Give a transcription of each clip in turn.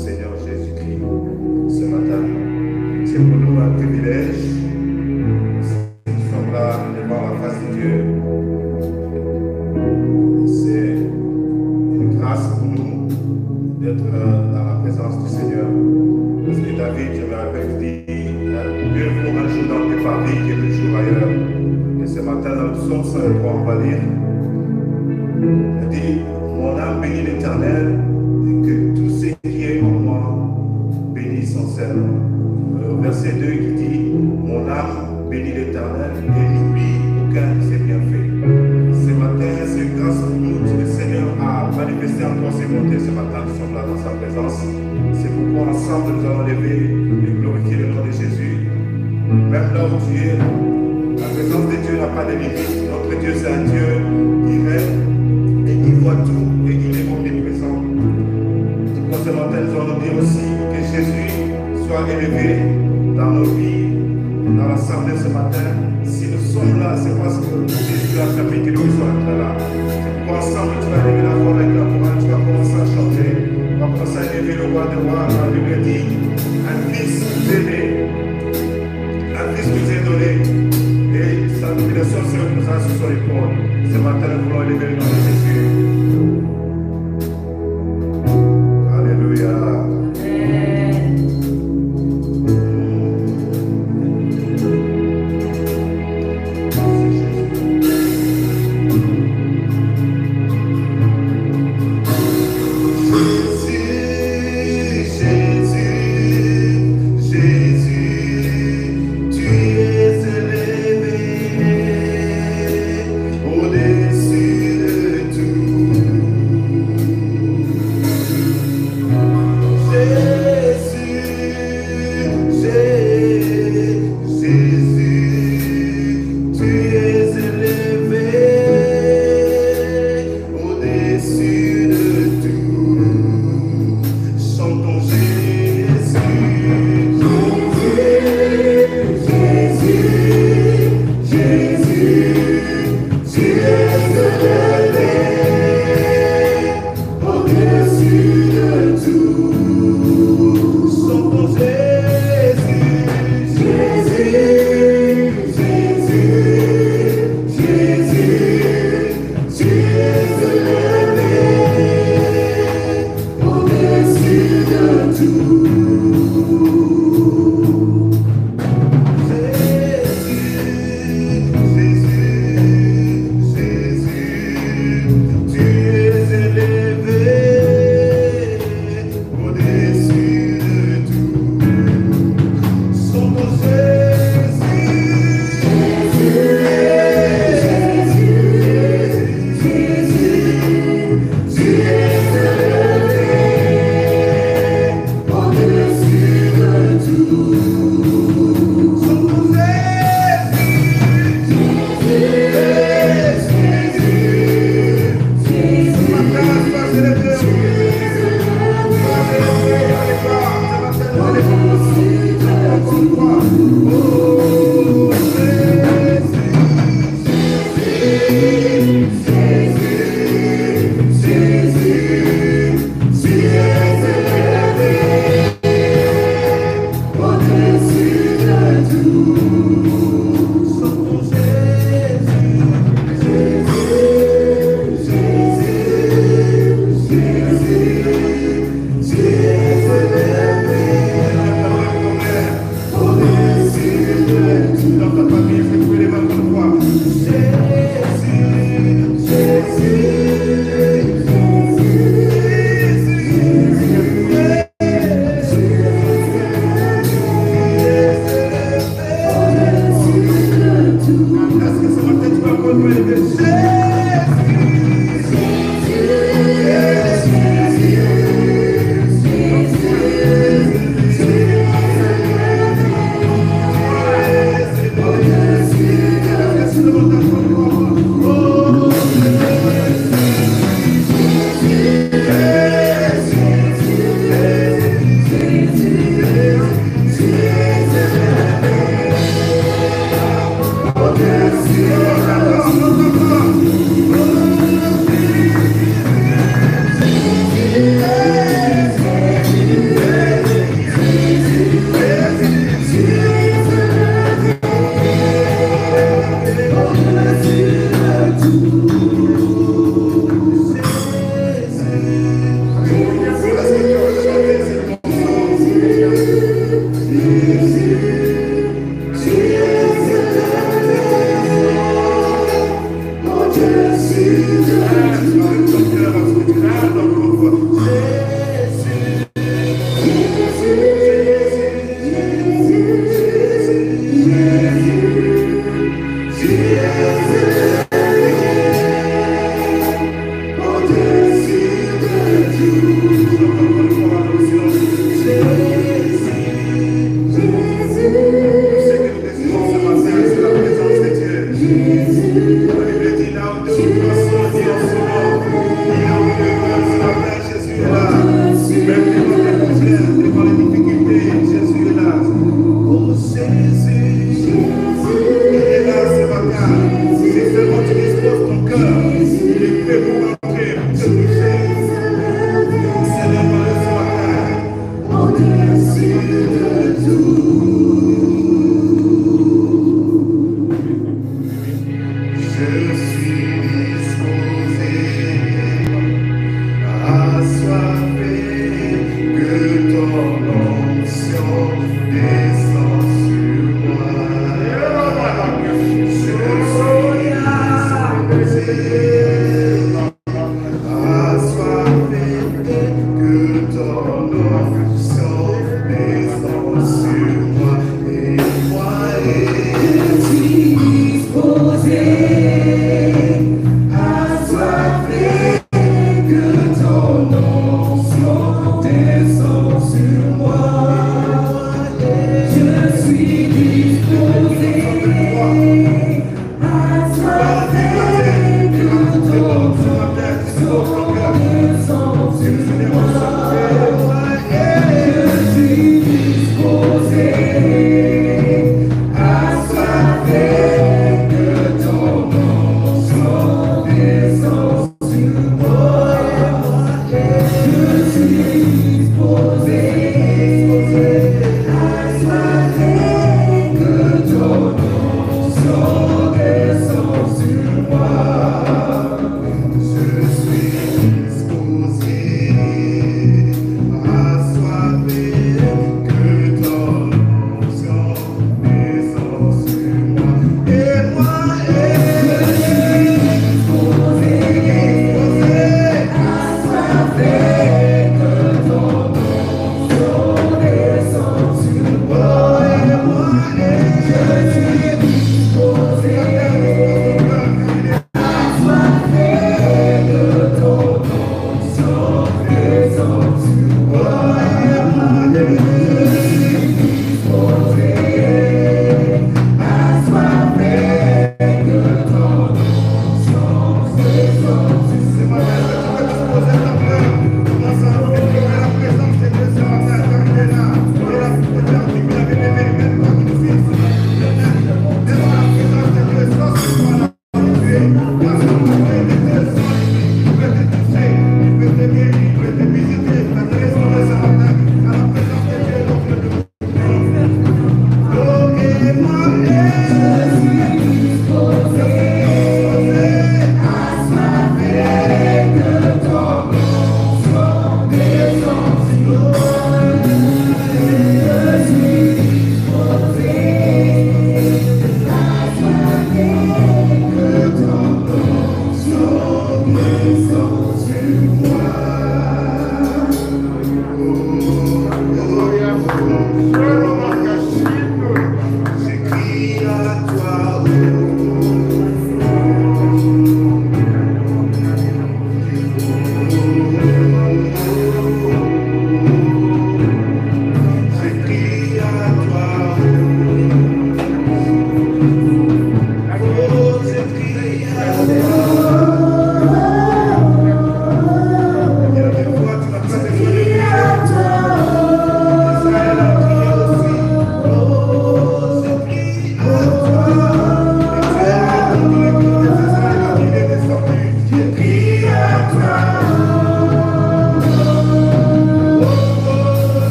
Seigneur Jésus-Christ ce matin. C'est pour nous un privilège. Nous sommes là devant la face de Dieu. C'est une grâce pour nous d'être dans la présence du Seigneur. Parce que David, je me rappelle, dit mieux vaut un jour dans tes parvis que 2 jours ailleurs. Et ce matin, dans le psaume 103, on va lire. Il dit, mon âme bénit l'Éternel, et que tout ce qui est en moi bénisse son Seigneur. Verset 2 qui dit, mon âme bénit l'Éternel et n'oublie aucun de ses bienfaits. Ce matin, c'est grâce pour nous que le Seigneur a manifesté encore ses bontés. Ce matin, nous sommes là dans sa présence. C'est pourquoi ensemble nous allons lever et glorifier le nom de Jésus. Même là où tu es, la présence de Dieu n'a pas de limite. Notre Dieu, c'est un Dieu qui règne. Il voit tout et il est omniprésent. Pour ce matin, nous allons dire aussi que Jésus soit élevé dans nos vies, dans l'assemblée ce matin. Si nous sommes là, c'est parce que Jésus a permis que nous soyons là. C'est pourquoi ensemble, tu vas élever la voix avec la chorale, tu vas commencer à chanter. Tu vas commencer à élever le roi des rois. La Bible dit, un fils vous est né, un fils vous est donné, et sa domination se reposera sur son épaule. Ce matin, nous voulons élever le nom de Jésus. Alléluia.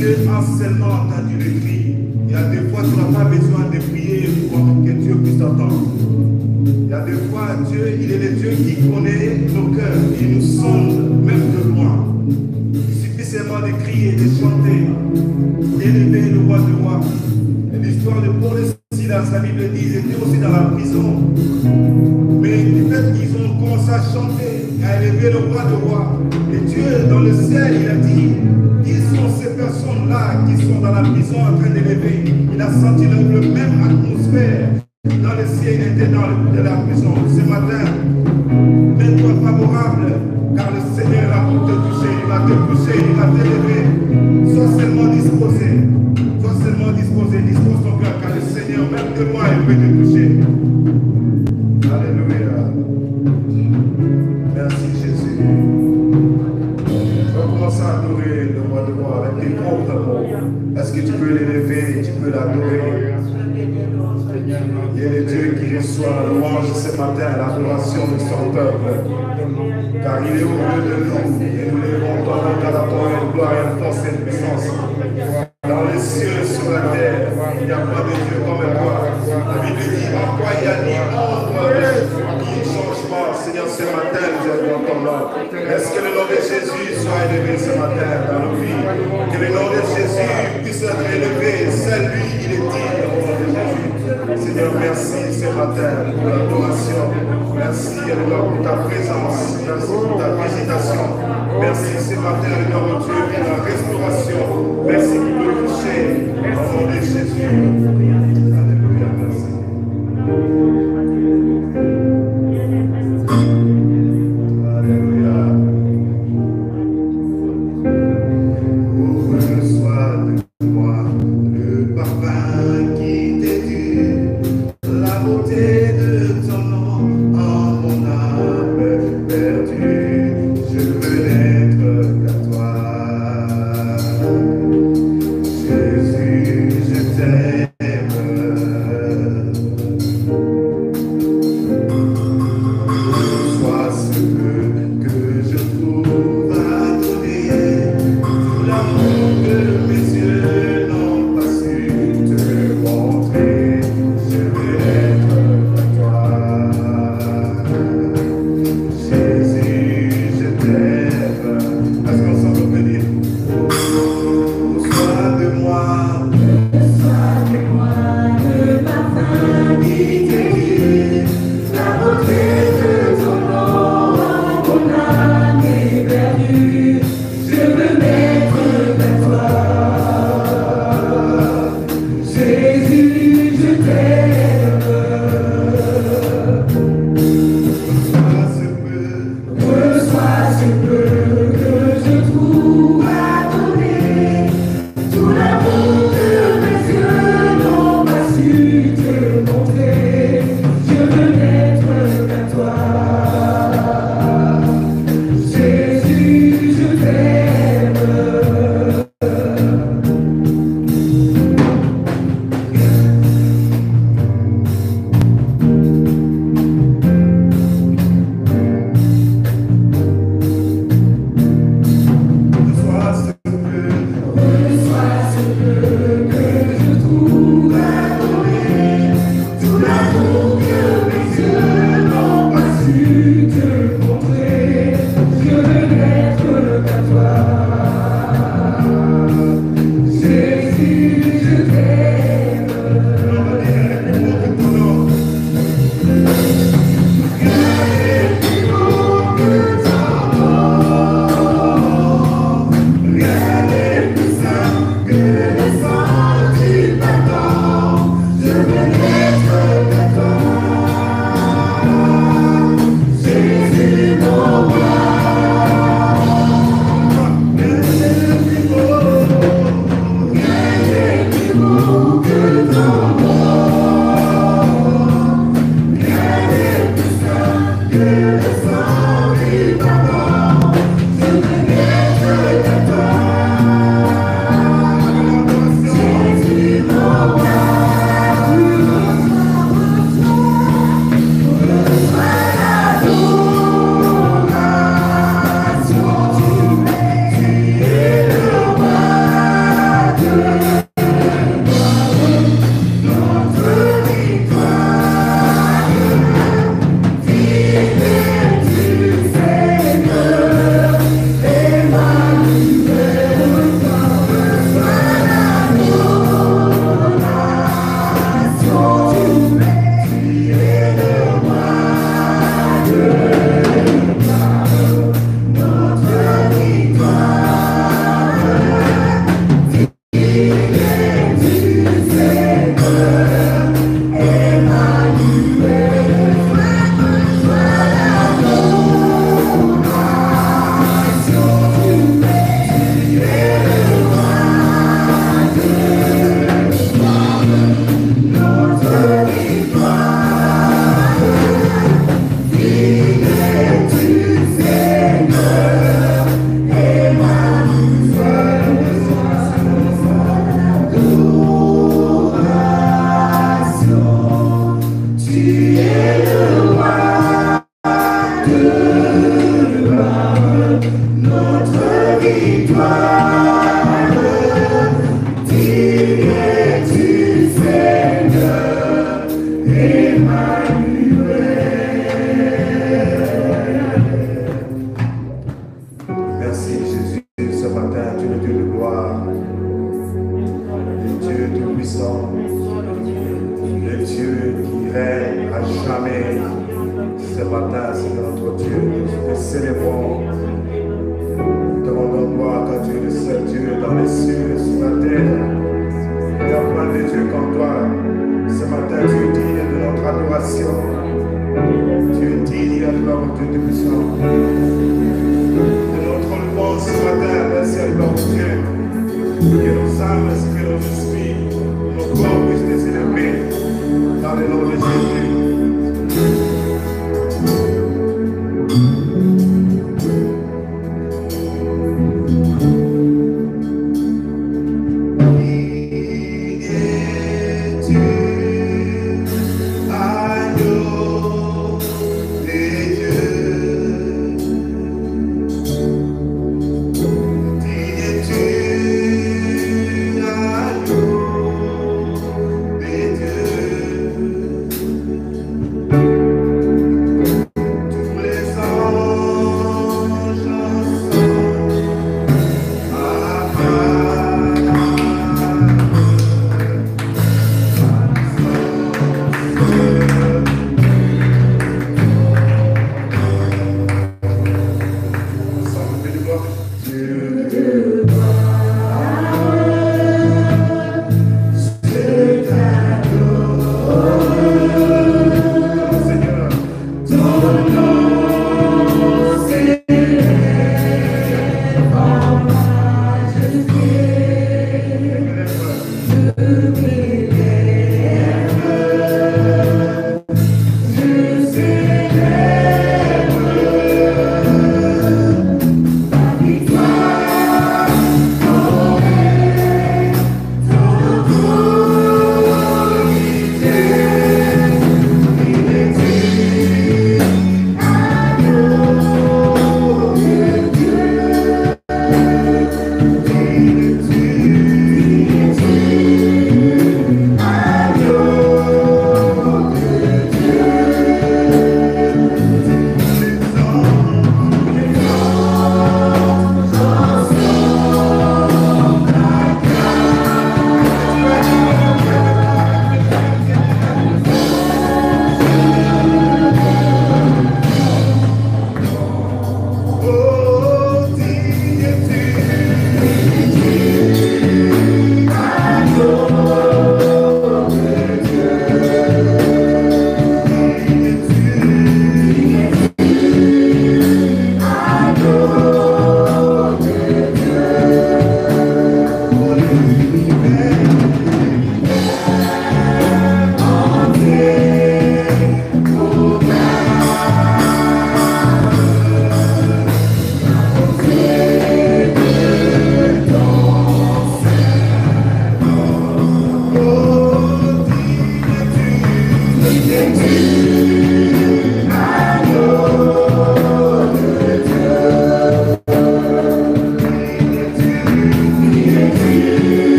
Dieu a seulement entendu le cri. Il y a des fois, tu n'as pas besoin de prier. crier pour que Dieu puisse t'entendre. Il y a des fois, Dieu, il est le Dieu qui connaît nos cœurs. Il nous sonde, même de loin. Il suffit seulement de crier, de chanter, d'élever le roi de rois. Et l'histoire de Paul et Silas, la Bible dit, ils étaient aussi dans la prison. Mais du fait qu'ils ont commencé à chanter, à élever le roi de rois. Et Dieu, dans le ciel, il a dit, qui sont ces personnes-là qui sont dans la prison en train d'élever? Il a senti le même atmosphère dans le ciel intérieur de la prison. Ce matin, mets-toi favorable, car le Seigneur est là pour te toucher. Il va te toucher, il va t'élever. Sois seulement disposé. Sois seulement disposé. Dispose ton cœur, car le Seigneur, même de moi, il peut te toucher. Alléluia. Merci Jésus. On va commencer à adorer le roi de roi avec des propres mots. Est-ce que tu peux l'élever, tu peux l'adorer? Il y a le Dieu qui reçoit louange ce matin, l'adoration de son peuple. Car il est au milieu de nous et nous lèverons ton nom à la gloire et la force et la puissance. Dans les cieux, sur la terre, il n'y a pas de Dieu comme toi. La Bible dit en quoi il y a ni ombre ni changement. Seigneur, ce matin, nous avons ton nom. Est-ce que le nom de Jésus soit élevé ce matin dans nos vies? Que le nom de Jésus puisse être élevé. C'est lui, il est digne au nom de Jésus. Seigneur, merci ce matin pour l'adoration. Merci, Seigneur, pour ta présence. Merci pour ta visitation. Merci ce matin, Seigneur, Dieu, pour la restauration. Merci pour le toucher au nom de Jésus. Alléluia, merci. Alléluia. Oh, reçois de moi le parfum qui t'est dû, la beauté de ton nom en mon âme perdue. Je veux n'être qu'à toi. Jésus, je t'aime. Sois ce que je trouve à donner, tout l'amour que mes yeux n'ont pas su te montrer. Je veux être à toi. Jésus, je t'aime. Est-ce qu'ensemble on peut dire, oh, sois de moi le parfum qui t'est dû, la beauté de ton nom, mon âme est perdue. Je veux m'être vers toi. Jésus, je t'aime. Reçois ce peu que je trouve à donner, tout l'amour que mes yeux n'ont pas su te montrer.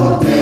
beauté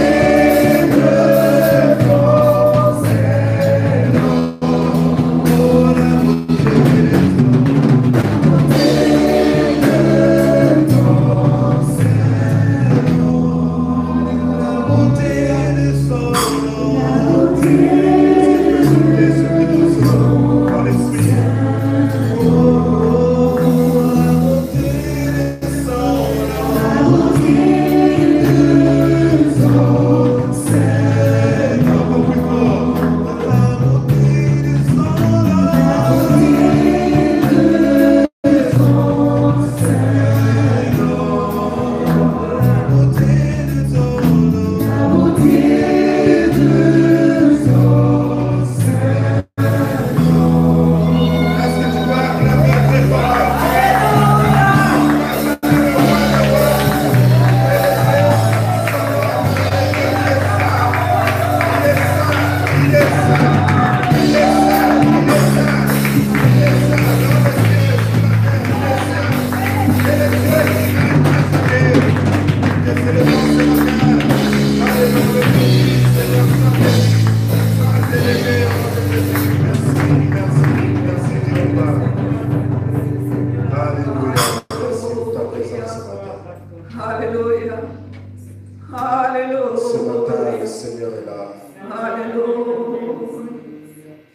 Ce matin, le Seigneur est là.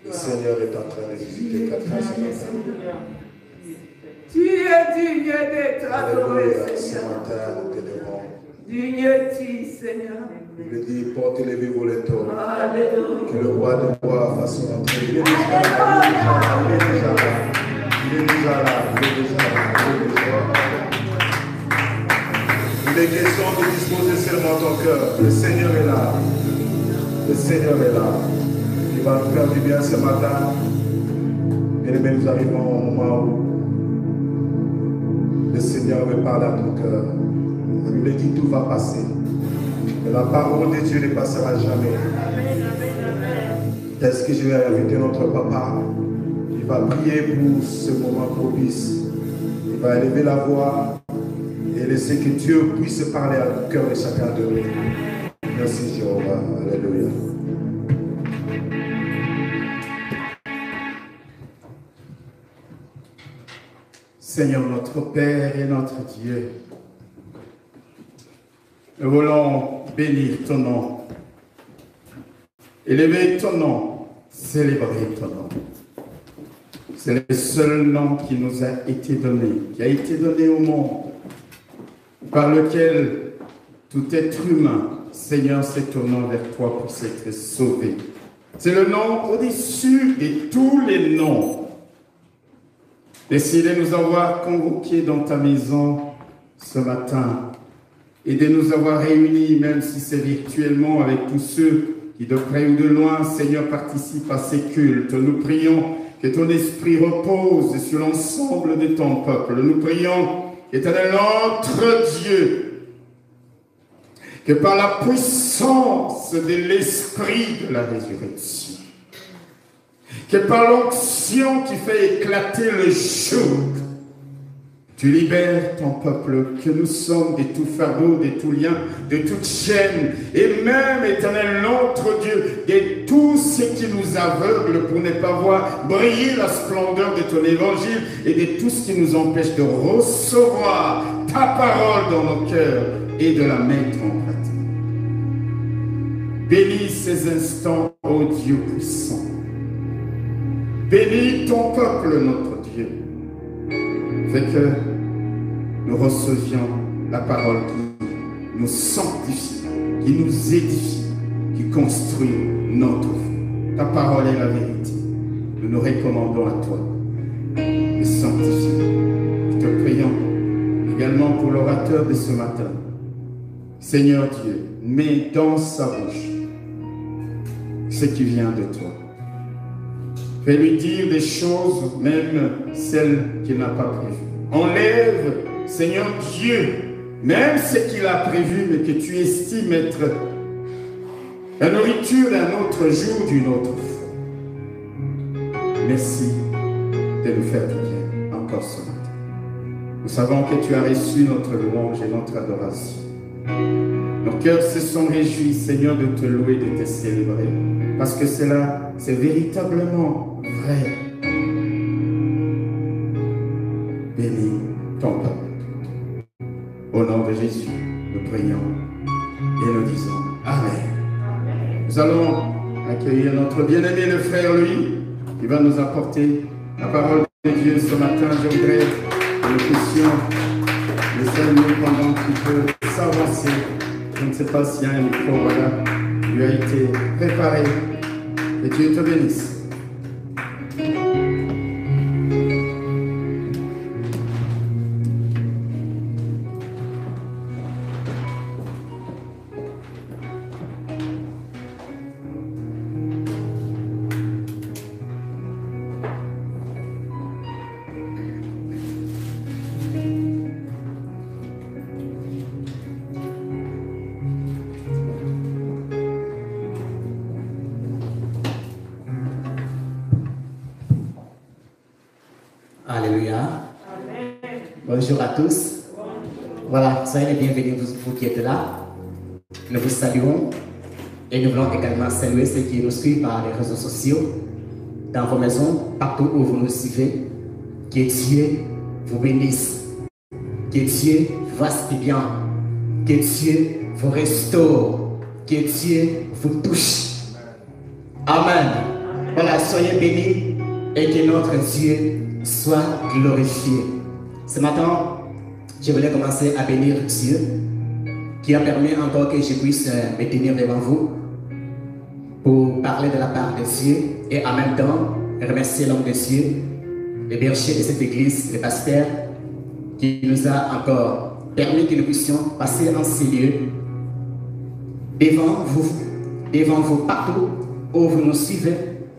Le Seigneur est en train de visiter quelqu'un ce matin. Tu es digne d'être adoré, Ce Seigneur. matin, nous t'élevons. Digne es-tu, Seigneur. Il dit, portez les vivres les taux. Alléluia. Que le roi de roi fasse son entrée. Il est déjà là. Il est déjà là. Il est déjà là. Il est déjà là. Il est déjà là. Il est question de disposer seulement ton cœur. Le Seigneur est là. Le Seigneur est là. Il va nous faire du bien ce matin. Bien-aimés, nous arrivons au moment où le Seigneur veut parler à ton cœur. Il lui dit tout va passer. Mais la parole de Dieu ne passera jamais. Est-ce que je vais inviter notre papa? Il va prier pour ce moment propice. Il va élever la voix et laisser que Dieu puisse parler au cœur de chacun de nous. Merci Jéhovah. Alléluia. Seigneur notre Père et notre Dieu, nous voulons bénir ton nom, élever ton nom, célébrer ton nom. C'est le seul nom qui nous a été donné, qui a été donné au monde, par lequel tout être humain, Seigneur, s'est tourné vers toi pour s'être sauvé. C'est le nom au-dessus de tous les noms. Merci de nous avoir convoqués dans ta maison ce matin et de nous avoir réunis, même si c'est virtuellement, avec tous ceux qui de près ou de loin, Seigneur, participent à ces cultes. Nous prions que ton esprit repose sur l'ensemble de ton peuple. Nous prions, Éternel notre Dieu, que par la puissance de l'esprit de la résurrection, que par l'onction qui fait éclater le jour, tu libères ton peuple, que nous sommes de tout fardeau, de tout lien, de toute chaîne, et même, Éternel, notre Dieu, de tout ce qui nous aveugle pour ne pas voir briller la splendeur de ton évangile, et de tout ce qui nous empêche de recevoir ta parole dans nos cœurs et de la mettre en pratique. Bénis ces instants, ô Dieu puissant. Bénis ton peuple, notre Dieu. Fais que nous recevions la parole qui nous sanctifie, qui nous édifie, qui construit notre vie. Ta parole est la vérité. Nous nous recommandons à toi de sanctifier. Nous te prions également pour l'orateur de ce matin. Seigneur Dieu, mets dans sa bouche ce qui vient de toi. Fais lui dire des choses, même celles qu'il n'a pas prévues. Enlève, Seigneur Dieu, même ce qu'il a prévu, mais que tu estimes être la nourriture d'un autre jour, d'une autre fois. Merci de nous faire du bien encore ce matin. Nous savons que tu as reçu notre louange et notre adoration. Nos cœurs se sont réjouis, Seigneur, de te louer, de te célébrer, parce que cela, c'est véritablement vrai. Bénis ton peuple. Au nom de Jésus, nous prions et nous disons Amen. Nous allons accueillir notre bien-aimé le frère Louis, qui va nous apporter la parole de Dieu ce matin. Je voudrais que nous puissions le saluer pendant qu'il peut s'avancer. Je ne sais pas s'il y a un micro, voilà, lui a été préparé. Et Dieu te bénisse. Bonjour à tous. Voilà, soyez les bienvenus vous qui êtes là. Nous vous saluons et nous voulons également saluer ceux qui nous suivent par les réseaux sociaux, dans vos maisons, partout où vous nous suivez. Que Dieu vous bénisse. Que Dieu vous fasse du bien. Que Dieu vous restaure. que Dieu vous touche. Amen. Voilà, soyez bénis et que notre Dieu soit glorifié. Ce matin, je voulais commencer à bénir Dieu qui a permis encore que je puisse me tenir devant vous pour parler de la part de Dieu et en même temps remercier l'homme de Dieu, le berger de cette église, le pasteur, qui nous a encore permis que nous puissions passer en ces lieux devant vous partout où vous nous suivez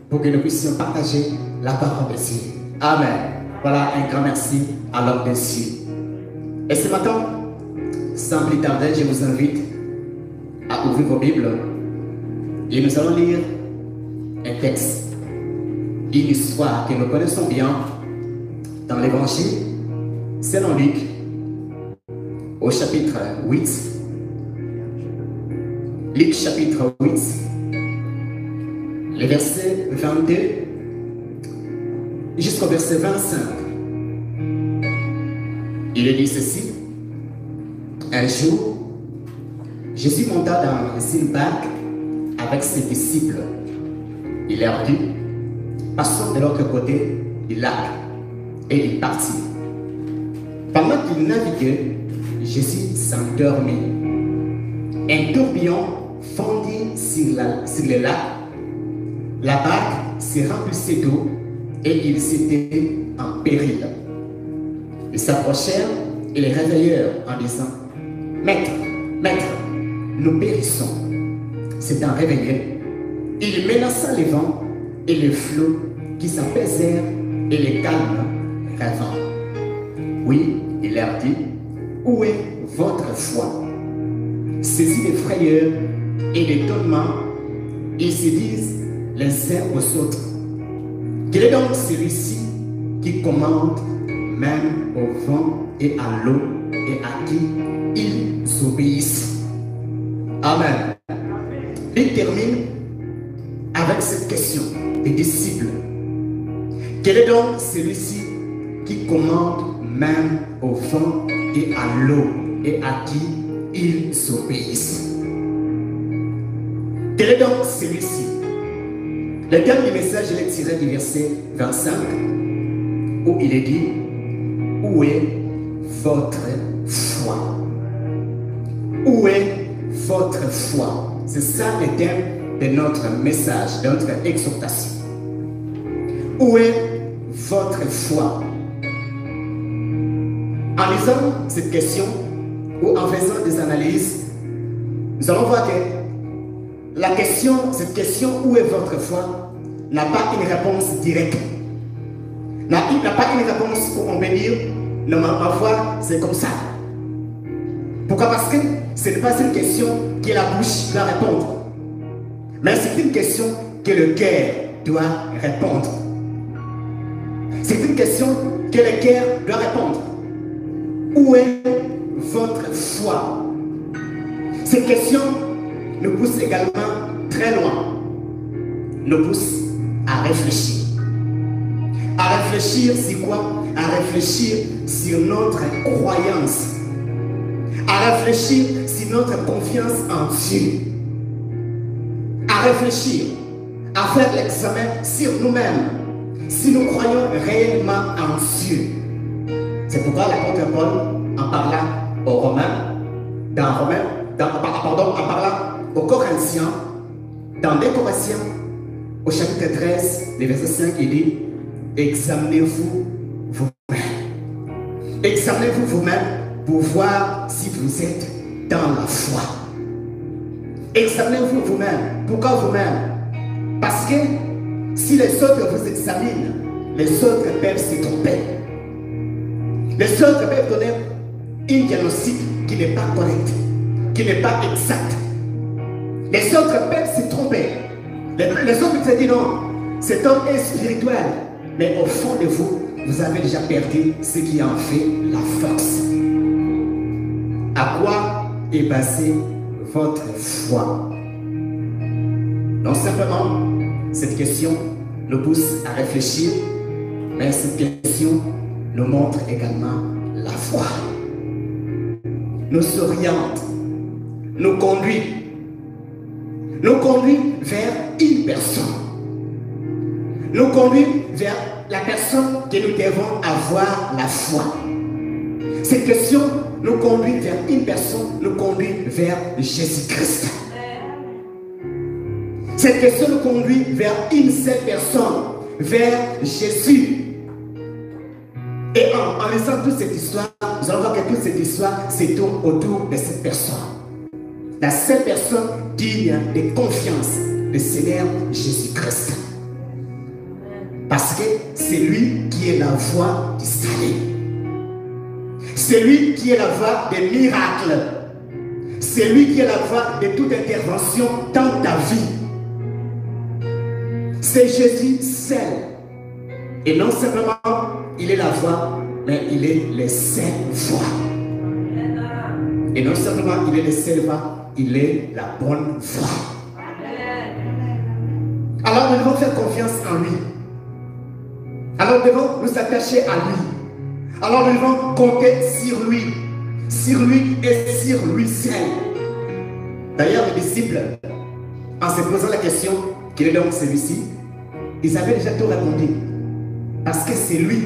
pour que nous puissions partager la parole de Dieu. Amen. Voilà un grand merci à l'homme de Dieu. Et ce matin, sans plus tarder, je vous invite à ouvrir vos Bibles et nous allons lire un texte, une histoire que nous connaissons bien dans l'évangile selon Luc au chapitre 8. Luc chapitre 8, les versets 22 jusqu'au verset 25. Il est dit ceci: un jour, Jésus monta dans une barque avec ses disciples. Il leur dit: passons de l'autre côté du lac. Et il partit. Pendant qu'il naviguait, Jésus s'endormit. Un tourbillon fondit sur le lac. La barque se remplissait d'eau et ils étaient en péril. Ils s'approchèrent et les réveillèrent en disant: Maître, maître, nous périssons. S'étant réveillés, il menaça les vents et les flots qui s'apaisèrent et les calmes rêvant. Oui, il leur dit: où est votre foi? Saisis de frayeur et d'étonnement, ils se disent les uns aux autres: quel est donc celui-ci qui commande même au vent et à l'eau et à qui ils obéissent? Amen. Il termine avec cette question des disciples: quel est donc celui-ci qui commande même au vent et à l'eau et à qui ils obéissent? Quel est donc celui-ci? Le thème du message, je l'ai tiré du verset 25 où il est dit: où est votre foi? Où est votre foi? C'est ça le thème de notre message, de notre exhortation. Où est votre foi? En lisant cette question ou en faisant des analyses, nous allons voir que cette question où est votre foi n'a pas une réponse directe. N'a pas une réponse pour on peut dire non, ma foi c'est comme ça. Pourquoi? Parce que ce n'est pas une question que la bouche doit répondre, mais c'est une question que le cœur doit répondre. C'est une question que le cœur doit répondre. Où est votre foi? Cette question nous pousse également très loin, nous pousse à réfléchir. À réfléchir sur quoi? À réfléchir sur notre croyance. À réfléchir sur notre confiance en Dieu. À réfléchir, à faire l'examen sur nous-mêmes, si nous croyons réellement en Dieu. C'est pourquoi l'apôtre Paul, en parlant aux Romains, en parlant aux Corinthiens, dans 2 Corinthiens, au chapitre 13, le verset 5, il dit: examinez-vous vous-même. Examinez-vous vous-même pour voir si vous êtes dans la foi. Examinez-vous vous-même. Pourquoi vous-même? Parce que si les autres vous examinent, les autres peuvent se tromper. Les autres peuvent donner une diagnostic qui n'est pas correcte, qui n'est pas exacte. Les autres peuvent se tromper. Les autres se disent non, cet homme est spirituel. Mais au fond de vous, vous avez déjà perdu ce qui en fait la force. À quoi est basée votre foi? Non simplement, cette question nous pousse à réfléchir, mais cette question nous montre également la foi. Nous oriente, nous conduit nous conduit vers une personne. Nous conduit vers la personne que nous devons avoir la foi. Cette question nous conduit vers une personne, nous conduit vers Jésus-Christ. Cette question nous conduit vers une seule personne, vers Jésus. Et en lisant toute cette histoire, nous allons voir que toute cette histoire se tourne autour de cette personne. La seule personne digne de confiance, le Seigneur Jésus-Christ. Parce que c'est lui qui est la voie du salut. C'est lui qui est la voie des miracles. C'est lui qui est la voie de toute intervention dans ta vie. C'est Jésus seul. Et non simplement, il est la voie, mais il est le seul voie. Et non simplement, il est le seul voie, il est la bonne voie. Alors nous devons faire confiance en lui. Alors nous devons nous attacher à lui. Alors nous devons compter sur lui et sur lui seul. D'ailleurs, les disciples, en se posant la question, quel est donc celui-ci, ils avaient déjà tout répondu. Parce que c'est lui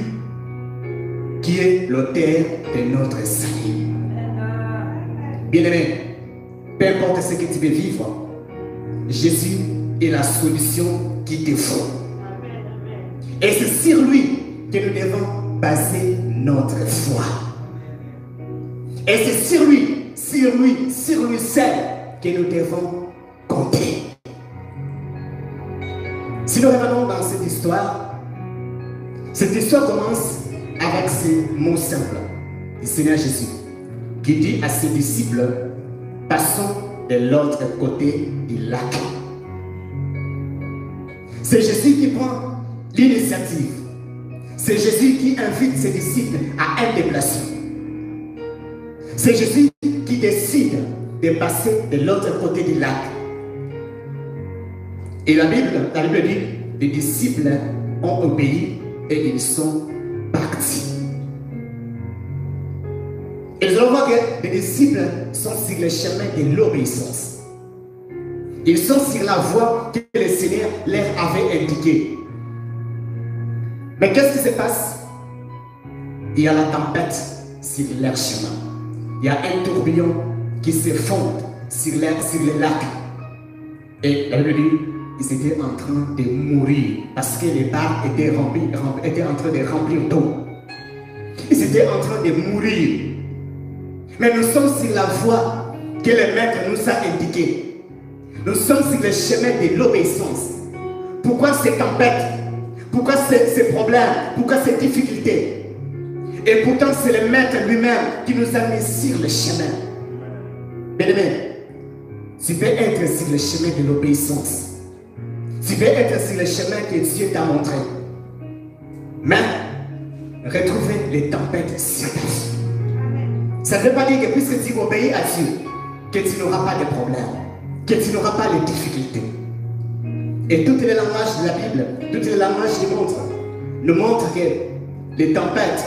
qui est l'auteur de notre salut. Bien-aimé, peu importe ce que tu veux vivre, Jésus est la solution qu'il te faut. Et c'est sur lui que nous devons baser notre foi. Et c'est sur lui seul que nous devons compter. Si nous revenons dans cette histoire commence avec ces mots simples du Seigneur Jésus qui dit à ses disciples: passons de l'autre côté du lac. C'est Jésus qui prend l'initiative. C'est Jésus qui invite ses disciples à un déplacement. C'est Jésus qui décide de passer de l'autre côté du lac. Et la Bible dit, les disciples ont obéi et ils sont partis. Et nous allons voir que les disciples sont sur le chemin de l'obéissance. Ils sont sur la voie que le Seigneur leur avait indiquée. Mais qu'est-ce qui se passe? Il y a la tempête sur leur chemin. Il y a un tourbillon qui se fonde sur le lac. Et la Bible dit, ils étaient en train de mourir parce que les barques étaient en train de remplir d'eau. Ils étaient en train de mourir. Mais nous sommes sur la voie que le Maître nous a indiquée. Nous sommes sur le chemin de l'obéissance. Pourquoi ces tempêtes? Pourquoi ces problèmes? Pourquoi ces difficultés? Et pourtant c'est le Maître lui-même qui nous a mis sur le chemin. Bien-aimé, tu peux être sur le chemin de l'obéissance. Tu peux être sur le chemin que Dieu t'a montré. Mais retrouver les tempêtes sur ta vie. Ça ne veut pas dire que puisque tu obéis à Dieu, que tu n'auras pas de problèmes, que tu n'auras pas de difficultés. Et toutes les langages de la Bible, toutes les langages du monde nous montrent que les tempêtes,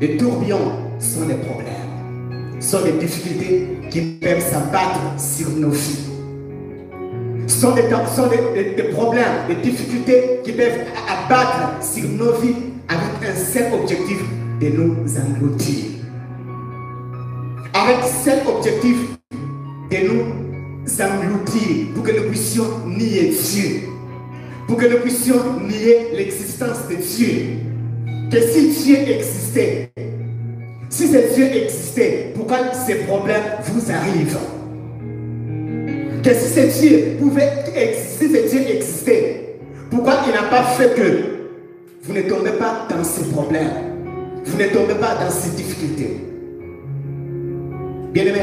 les tourbillons sont des problèmes, sont des difficultés qui peuvent s'abattre sur nos vies. Sont des problèmes, des difficultés qui peuvent abattre sur nos vies avec un seul objectif de nous engloutir. Avec seul objectif de nous engloutir pour que nous puissions nier Dieu. Pour que nous puissions nier l'existence de Dieu. Que si Dieu existait, si ce Dieu existait, pourquoi ces problèmes vous arrivent? Que si ce Dieu pouvait exister, si ce Dieu existait, pourquoi il n'a pas fait que vous ne tombez pas dans ces problèmes, vous ne tombez pas dans ces difficultés? Bien-aimé,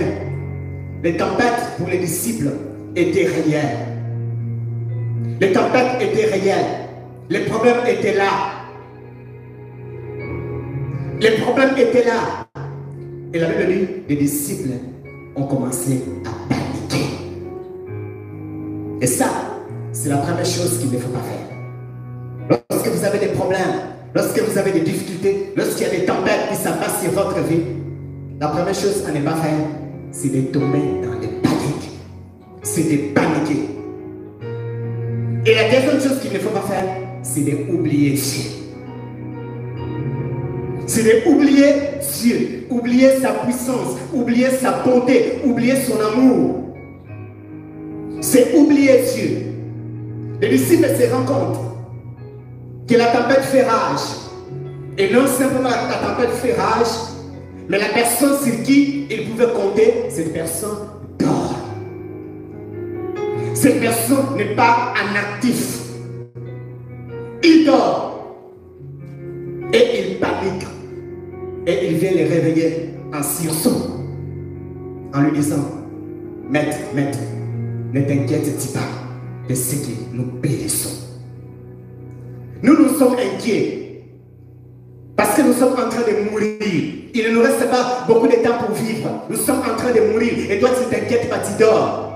les tempêtes pour les disciples étaient réelles. Les tempêtes étaient réelles. Les problèmes étaient là. Les problèmes étaient là. Et la Bible dit, les disciples ont commencé à paniquer. Et ça, c'est la première chose qu'il ne faut pas faire. Lorsque vous avez des problèmes, lorsque vous avez des difficultés, lorsqu'il y a des tempêtes qui s'abattent sur votre vie, la première chose à ne pas faire, c'est de tomber dans les paniques. C'est de paniquer. Et la deuxième chose qu'il ne faut pas faire, c'est d'oublier Dieu. C'est d'oublier Dieu, oublier sa puissance, oublier sa bonté, oublier son amour. C'est oublier Dieu. Les disciples se rendent compte que la tempête fait rage. Et non simplement la tempête fait rage, mais la personne sur qui ils pouvaient compter, cette personne dort. Cette personne n'est pas un actif. Il dort. Et il panique. Et il vient les réveiller en sursaut. En lui disant, Maître, ne t'inquiète pas de ce que nous périssons. Nous sommes inquiets. Parce que nous sommes en train de mourir. Il ne nous reste pas beaucoup de temps pour vivre. Nous sommes en train de mourir. Et toi, tu ne t'inquiètes pas, tu dors.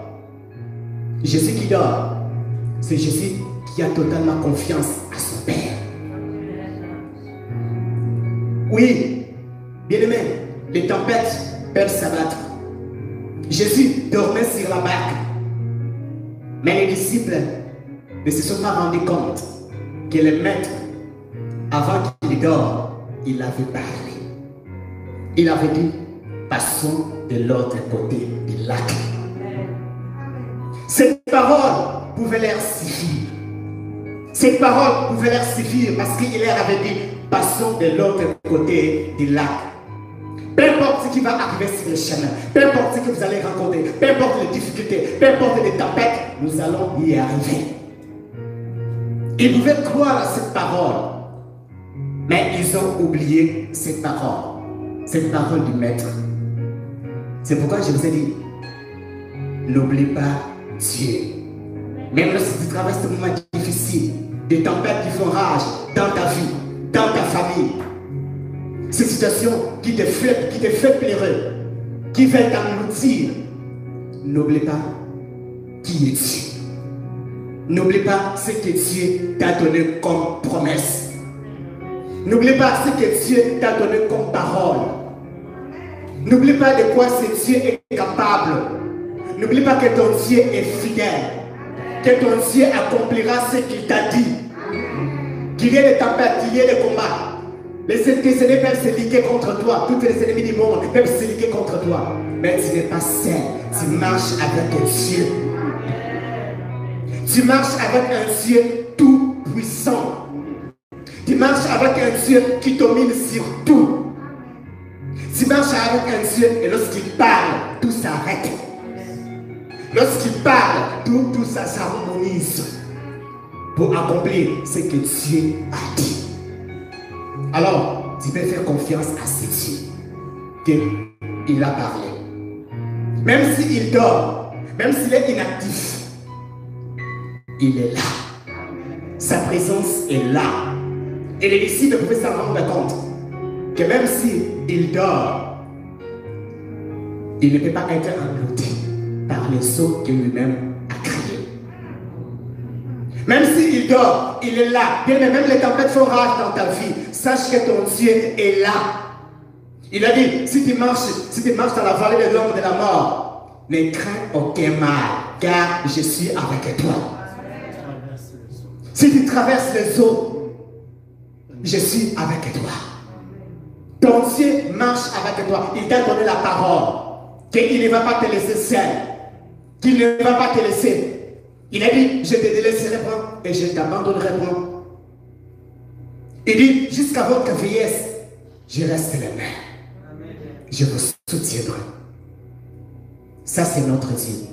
Jésus qui dort, c'est Jésus qui a totalement confiance à son Père. Oui, bien-aimé, les tempêtes peuvent s'abattre. Jésus dormait sur la barque. Mais les disciples ne se sont pas rendus compte que le maître, avant qu'il dort, il avait parlé. Il avait dit, passons de l'autre côté du lac. Cette parole pouvait leur suffire. Cette parole pouvait leur suffire parce qu'il leur avait dit, passons de l'autre côté du lac. Peu importe ce qui va arriver sur le chemin, peu importe ce que vous allez rencontrer, peu importe les difficultés, peu importe les tempêtes, nous allons y arriver. Ils pouvaient croire à cette parole, mais ils ont oublié cette parole du Maître. C'est pourquoi je vous ai dit, n'oublie pas Dieu. Même lorsque tu traverses des moments difficiles, des tempêtes qui font rage dans ta vie, dans ta famille, ces situations qui te fait pleurer, qui veulent t'engloutir, n'oublie pas qui est Dieu. N'oublie pas ce que Dieu t'a donné comme promesse. N'oublie pas ce que Dieu t'a donné comme parole. N'oublie pas de quoi ce Dieu est capable. N'oublie pas que ton Dieu est fidèle. Que ton Dieu accomplira ce qu'il t'a dit. Qu'il y ait des tempêtes, qu'il y ait des combats. Les ennemis peuvent se liguer contre toi. Tous les ennemis du monde peuvent se liguer contre toi. Mais tu n'es pas seul. Tu marches avec un Dieu. Tu marches avec un Dieu tout puissant. Tu marches avec un Dieu qui domine sur tout. Tu marches avec un Dieu et lorsqu'il parle, tout s'arrête. Lorsqu'il parle, tout ça s'harmonise pour accomplir ce que Dieu a dit. Alors, tu peux faire confiance à ce Dieu qu'il a parlé. Même s'il dort, même s'il est inactif, il est là. Sa présence est là. Et les disciples pouvaient s'en rendre compte que même s'il dort, il ne peut pas être englouti par les eaux que lui-même a créées. Même s'il dort, il est là. Bien, même les tempêtes font rage dans ta vie. Sache que ton Dieu est là. Il a dit, si tu marches dans la vallée de l'ombre de la mort, ne crains aucun mal, car je suis avec toi. Si tu traverses les eaux, je suis avec toi. Ton Dieu marche avec toi. Il t'a donné la parole. Qu'il ne va pas te laisser seul. Qu'il ne va pas te laisser. Il a dit, je te délaisserai point et je t'abandonnerai point. Il dit, jusqu'à votre vieillesse, je reste le même. Je vous soutiendrai. Ça, c'est notre Dieu.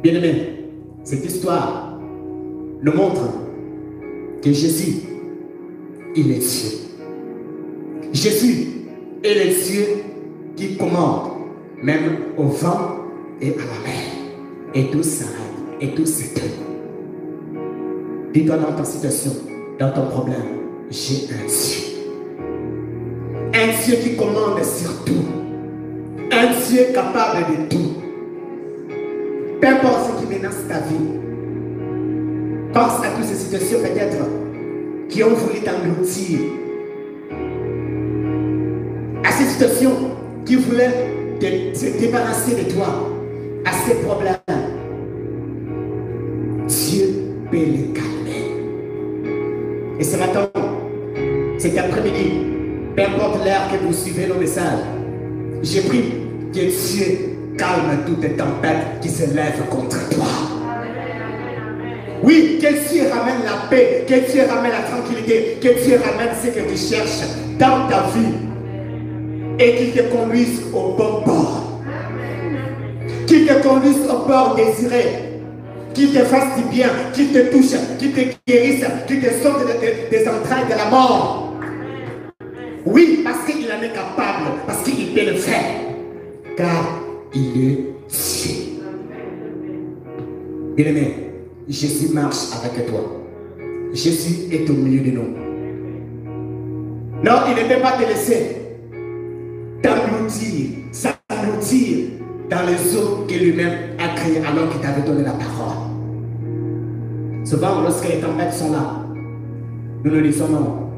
Bien-aimé, cette histoire nous montre que Jésus, il est Dieu. Jésus est le Dieu qui commande, même au vent et à la mer. Et tout s'arrête, et tout s'éteint. Dis-toi dans ta situation, dans ton problème, j'ai un Dieu. Un Dieu qui commande sur tout. Un Dieu capable de tout. Peu importe ce qui menace ta vie. Pense à toutes ces situations peut-être qui ont voulu t'engloutir. À ces situations qui voulaient se débarrasser de toi. À ces problèmes. Dieu paix les calmer. Et ce matin, cet après-midi, peu importe l'heure que vous suivez nos messages, j'ai pris que Dieu calme toutes les tempêtes qui se lèvent contre toi. Oui, que Dieu ramène la paix, que Dieu ramène la tranquillité, que Dieu ramène ce que tu cherches dans ta vie et qu'il te conduise au bon port. Qu'il te conduise au port désiré, qu'il te fasse du bien, qu'il te touche, qu'il te guérisse, qu'il te sorte des entrailles de la mort. Oui, parce qu'il en est capable, parce qu'il peut le faire, car il est Dieu. Bien-aimé, Jésus marche avec toi. Jésus est au milieu de nous. Non, il ne peut pas te laisser t'engloutir, s'engloutir dans les eaux que lui-même a créées alors qu'il t'avait donné la parole. Souvent, lorsque les tempêtes sont là, nous nous disons non,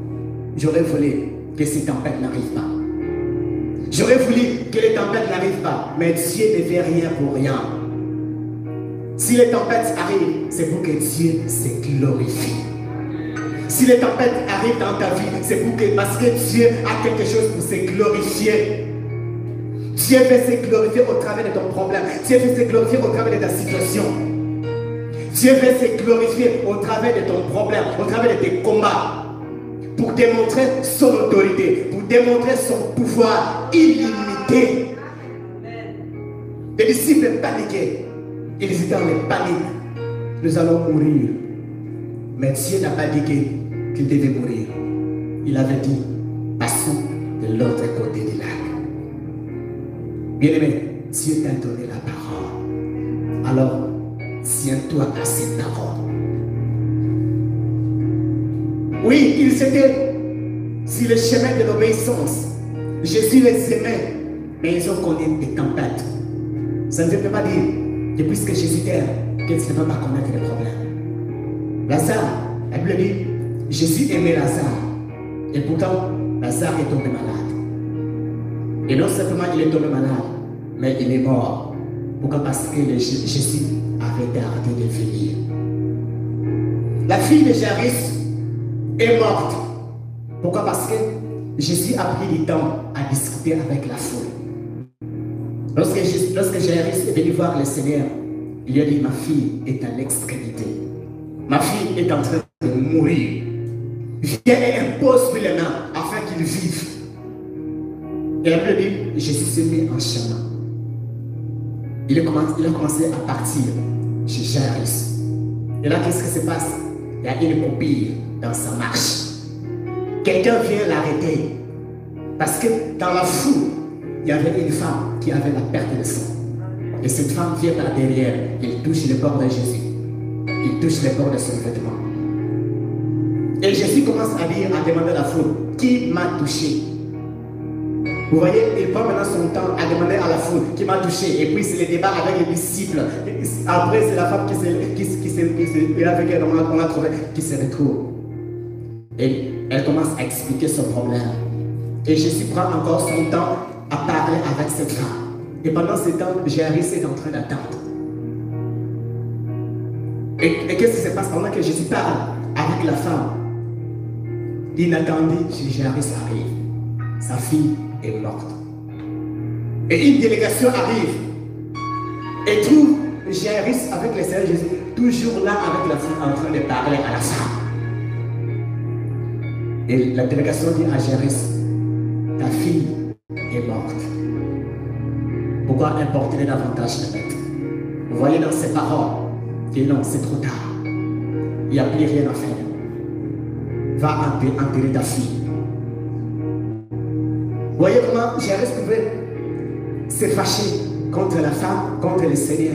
j'aurais voulu que ces tempêtes n'arrivent pas. J'aurais voulu que les tempêtes n'arrivent pas, mais Dieu ne fait rien pour rien. Si les tempêtes arrivent, c'est pour que Dieu se glorifie. Si les tempêtes arrivent dans ta vie, c'est parce que Dieu a quelque chose pour se glorifier. Dieu veut se glorifier au travers de ton problème. Dieu veut se glorifier au travers de ta situation. Dieu veut se glorifier au travers de ton problème, au travers de tes combats, pour démontrer son autorité, pour démontrer son pouvoir illimité. Les disciples paniquaient. Ils étaient dans les paniques. Nous allons mourir. Mais Dieu n'a pas dit qu'il devait mourir. Il avait dit, passons de l'autre côté du lac. Bien-aimé, Dieu t'a donné la parole. Alors, tiens-toi à cette parole. Oui, ils étaient sur le chemin de l'obéissance. Jésus les aimait, mais ils ont connu des tempêtes. Ça ne veut pas dire que puisque Jésus t'aime, qu'il ne va pas connaître les problèmes. Lazare, la Bible dit, Jésus aimait Lazare. Et pourtant, Lazare est tombé malade. Et non seulement il est tombé malade, mais il est mort. Pourquoi? Parce que Jésus avait arrêté de venir. La fille de Jairus est morte. Pourquoi? Parce que Jésus a pris du temps à discuter avec la foule. Lorsque Jairus est venu voir le Seigneur, il lui a dit, ma fille est à l'extrémité. Ma fille est en train de mourir. Viens et impose lui les mains afin qu'il vive. Et elle lui dit, Jésus s'est mis en chemin. Il a commencé à partir chez Jairus. Et là, qu'est-ce qui se passe? Il y a une copie dans sa marche. Quelqu'un vient l'arrêter. Parce que dans la foule, il y avait une femme qui avait la perte de sang. Et cette femme vient par derrière. Il touche le bord de Jésus. Il touche le bord de son vêtement. Et Jésus commence à dire, à demander à la foule, qui m'a touché? Vous voyez, il prend maintenant son temps à demander à la foule qui m'a touché. Et puis c'est le débat avec les disciples. Après, c'est la femme qui se retrouve. Et elle commence à expliquer son problème. Et Jésus prend encore son temps à parler avec cette femme. Et pendant ce temps, Jairus est en train d'attendre. Et qu'est-ce qui se passe pendant que Jésus parle avec la femme? L'inattendu chez Jairus arrive. Sa fille est morte. Et une délégation arrive et trouve Jairus avec le Seigneur Jésus, toujours là avec la foule en train de parler à la femme. Et la délégation dit à Jairus, ta fille est morte. Pourquoi importer davantage le maître? Vous voyez dans ces paroles que non, c'est trop tard. Il n'y a plus rien à faire. Va enterrer ta fille. Vous voyez comment Jairus pouvait se fâcher contre la femme, contre le Seigneur.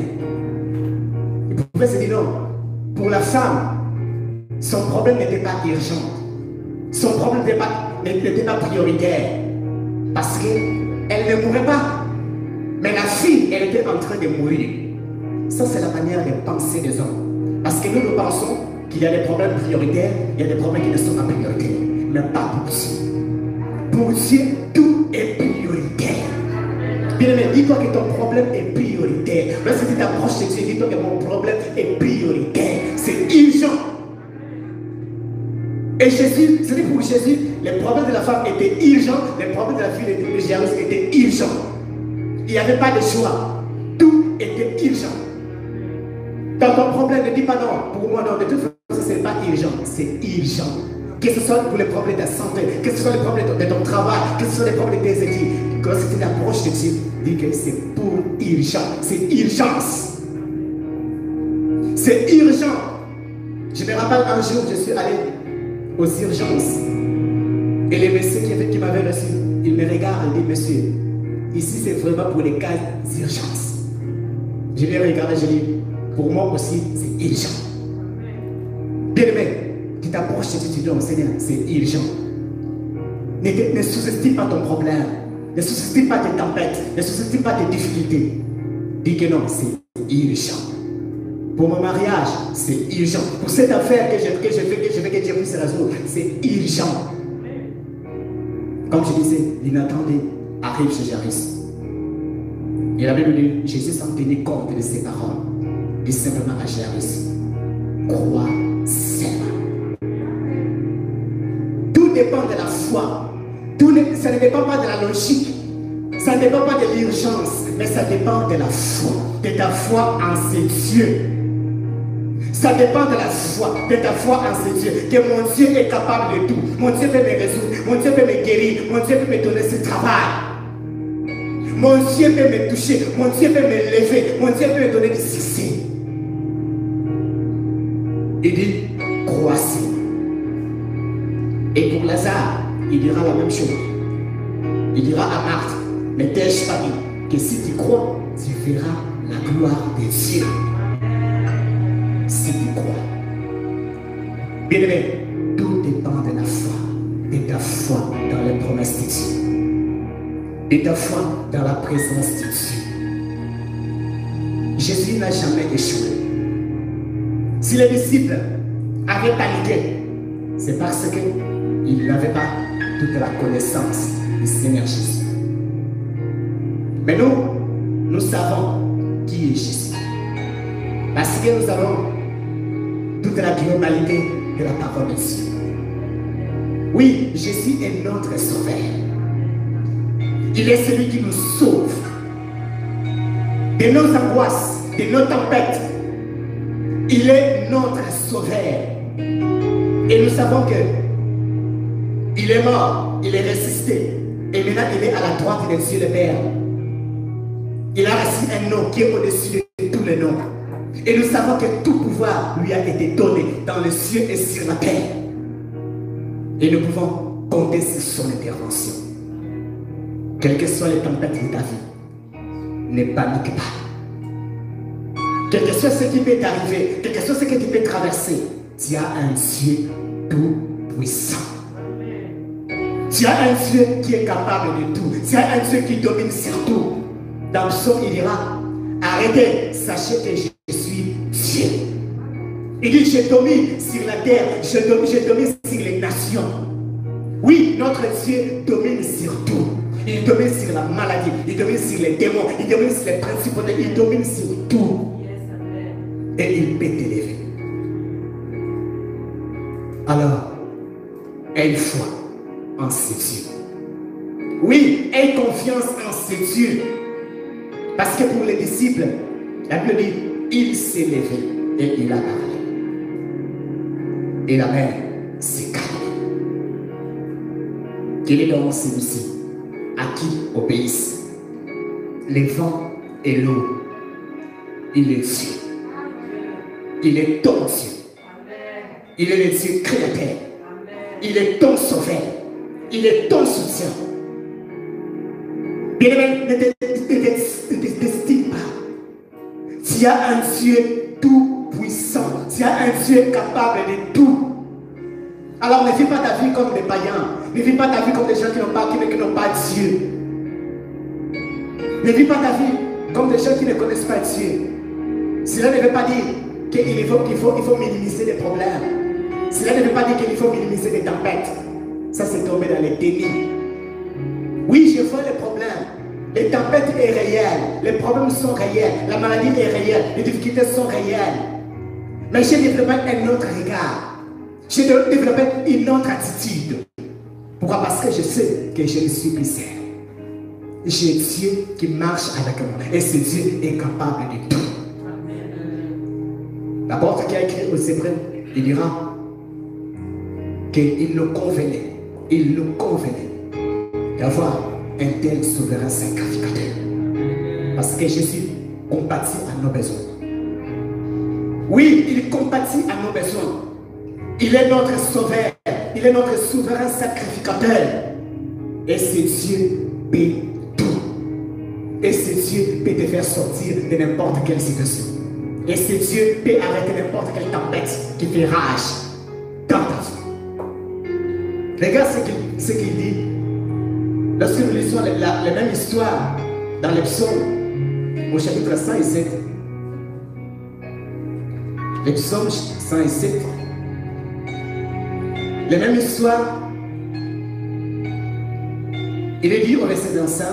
Il pouvait se dire non. Pour la femme, son problème n'était pas urgent. Son problème n'était pas prioritaire. Parce qu'elle ne mourrait pas. Mais la fille, elle était en train de mourir. Ça, c'est la manière de penser des hommes. Parce que nous pensons qu'il y a des problèmes prioritaires, il y a des problèmes qui ne sont pas prioritaires. Mais pas pour Dieu. Pour Dieu, tout est prioritaire. Bien-aimé, dis-toi que ton problème est prioritaire. Lorsque tu t'approches de Dieu, dis-toi que mon problème est prioritaire. C'est urgent Et Jésus, c'est pour Jésus, les problèmes de la femme étaient urgents, les problèmes de la fille de Jairus étaient urgents. Il n'y avait pas de choix. Tout était urgent. Dans ton problème, ne dis pas non. Pour moi, non, de toute façon, ce n'est pas urgent. C'est urgent. Que ce soit pour les problèmes de ta santé, que ce soit les problèmes de ton travail, que ce soit les problèmes de tes études. Quand c'est une approche de Dieu, dis que c'est pour urgent. C'est urgence. C'est urgent. Je me rappelle un jour, je suis allé aux urgences. Et le monsieur qui m'avait reçu, il me regarde et dit, monsieur, ici c'est vraiment pour les cas d'urgence. Je l'ai regardé, je dis, pour moi aussi c'est urgent. Bien aimé, tu t'approches et tu dis, non Seigneur, c'est urgent. Ne sous-estime pas ton problème, ne sous-estime pas tes tempêtes, ne sous-estime pas tes difficultés. Dis que non, c'est urgent. Pour mon mariage, c'est urgent. Pour cette affaire que je veux que Dieu puisse résoudre, c'est urgent. Comme je disais, l'inattendu arrive chez Jairus. Et la Bible dit, Jésus s'en tenait compte de ses paroles. Et simplement à Jairus, crois seulement. Tout dépend de la foi. Ça ne dépend pas de la logique. Ça ne dépend pas de l'urgence. Mais ça dépend de la foi. De ta foi en ces dieux. Ça dépend de la foi, de ta foi en ce Dieu, que mon Dieu est capable de tout. Mon Dieu peut me résoudre, mon Dieu peut me guérir, mon Dieu peut me donner ce travail. Mon Dieu peut me toucher, mon Dieu peut me lever, mon Dieu peut me donner du succès. Il dit, croissez. Et pour Lazare, il dira la même chose. Il dira à Marthe, ne t'ai-je pas dit que si tu crois, tu verras la gloire de Dieu. Si tu crois. Bien aimé, tout dépend de la foi, de ta foi dans les promesses de Dieu, de ta foi dans la présence de Dieu. Jésus n'a jamais échoué. Si les disciples avaient paniqué, c'est parce qu'ils n'avaient pas toute la connaissance du Seigneur Jésus. Mais nous savons qui est Jésus. Parce que nous avons toute la globalité de la parole de Dieu. Oui, Jésus est notre sauveur. Il est celui qui nous sauve de nos angoisses, de nos tempêtes. Il est notre sauveur. Et nous savons que il est mort, il est ressuscité. Et maintenant, il est à la droite de Dieu le Père. Il a reçu un nom qui est au-dessus de tous les noms. Et nous savons que tout pouvoir lui a été donné dans les cieux et sur la terre. Et nous pouvons compter sur son intervention. Quelles que soient les tempêtes de ta vie, ne panique pas. Quel que soit ce qui peut t'arriver, quel que soit ce que tu peux traverser, tu as un Dieu tout puissant. Tu as un Dieu qui est capable de tout. Tu as un Dieu qui domine sur tout. Dans le psaume, il dira, arrêtez, sachez que je suis Dieu. Il dit, je domine sur la terre, je domine sur les nations. Oui, notre Dieu domine sur tout. Il domine sur la maladie, il domine sur les démons, il domine sur les principautés, il domine sur tout. Et il peut t'élever. Alors, aie foi en ce Dieu. Oui, aie confiance en ce Dieu. Parce que pour les disciples, la Bible dit, il s'est levé et il a parlé. Et la mer s'est calmée. Quel est donc celui-ci à qui obéissent les vents et l'eau? Il est Dieu. Il est ton Dieu. Il est le Dieu créateur. Il est ton sauveur. Il est ton soutien. Bien-aimé, ne t'estime pas. Tu as un Dieu tout puissant. Tu as un Dieu capable de tout. Alors ne vis pas ta vie comme des païens. Ne vis pas ta vie comme des gens qui n'ont pas Dieu. Ne vis pas ta vie comme des gens qui ne connaissent pas Dieu. Cela ne veut pas dire qu'il faut minimiser les problèmes. Cela ne veut pas dire qu'il faut minimiser les tempêtes. Ça, c'est tomber dans les dénis. Oui, je vois les problèmes. Les tempêtes sont réelles. Les problèmes sont réels. La maladie est réelle. Les difficultés sont réelles. Mais j'ai vraiment un autre regard. J'ai développé une autre attitude. Pourquoi? Parce que je sais que je ne suis plus seul. J'ai Dieu qui marche avec moi. Et ce Dieu est capable de tout. L'apôtre qui a écrit aux Hébreux, il dira qu'il nous convenait, d'avoir un tel souverain sacrificateur. Parce que Jésus compatit à nos besoins. Oui, il compatit à nos besoins. Il est notre sauveur. Il est notre souverain sacrificateur. Et ce Dieu peut tout. Et ce Dieu peut te faire sortir de n'importe quelle situation. Et ce Dieu peut arrêter n'importe quelle tempête qui fait rage dans ta vie. Regarde ce qu'il dit. Lorsque nous lisons la même histoire dans les psaumes, au chapitre 107. Les psaumes 107. La même histoire. Il est dit au verset 25.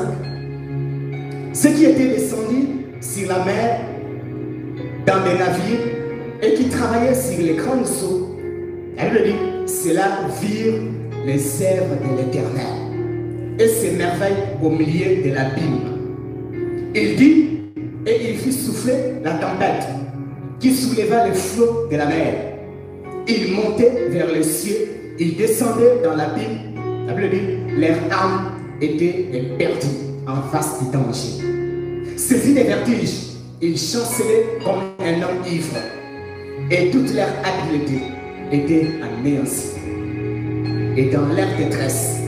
Ceux qui étaient descendus sur la mer dans des navires et qui travaillaient sur les grands seaux, elle le dit, ceux-là virent les œuvres de l'Éternel et s'émerveillent au milieu de l'abîme. Il dit, et il fit souffler la tempête qui souleva les flots de la mer. Il montait vers les cieux, il descendait dans l'abîme. La Bible dit, leur âme était perdue en face du danger. Saisi des vertiges, ils chancelaient comme un homme ivre, et toute leur habileté était anéancie. Et dans leur détresse,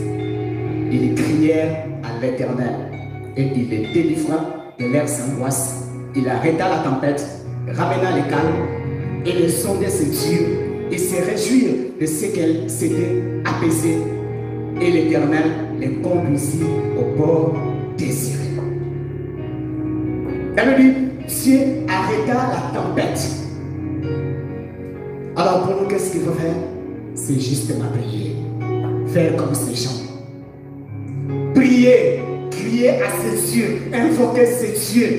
ils crièrent à l'Éternel, et il les délivra de leurs angoisses. Il arrêta la tempête, ramena les calmes, et les ondes se turent, et se réjouirent de ce qu'elles s'étaient apaisées. Et l'Éternel les conduisit au port désiré. Elle dit, Dieu arrêta la tempête. Alors pour nous, qu'est-ce qu'il faut faire? C'est justement prier. Faire comme ces gens. Prier, crier à ces dieux, invoquer ces dieux.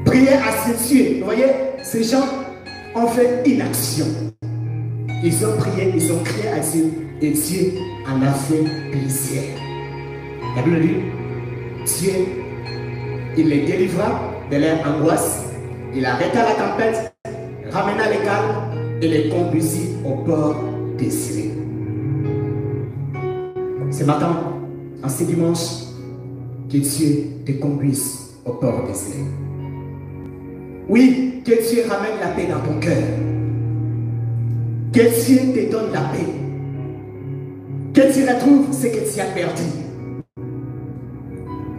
Prier à ces dieux. Vous voyez, ces gens ont fait une action. Ils ont prié, ils ont crié à Dieu, et Dieu en a fait plaisir. La Bible dit, Dieu, il les délivra de leur angoisse, il arrêta la tempête, ramena les calmes et les conduisit au port désiré. Ce matin, en ce dimanche, que Dieu te conduise au port désiré. Oui, que Dieu ramène la paix dans ton cœur. Que Dieu te donne la paix. Que tu retrouves ce que tu as perdu.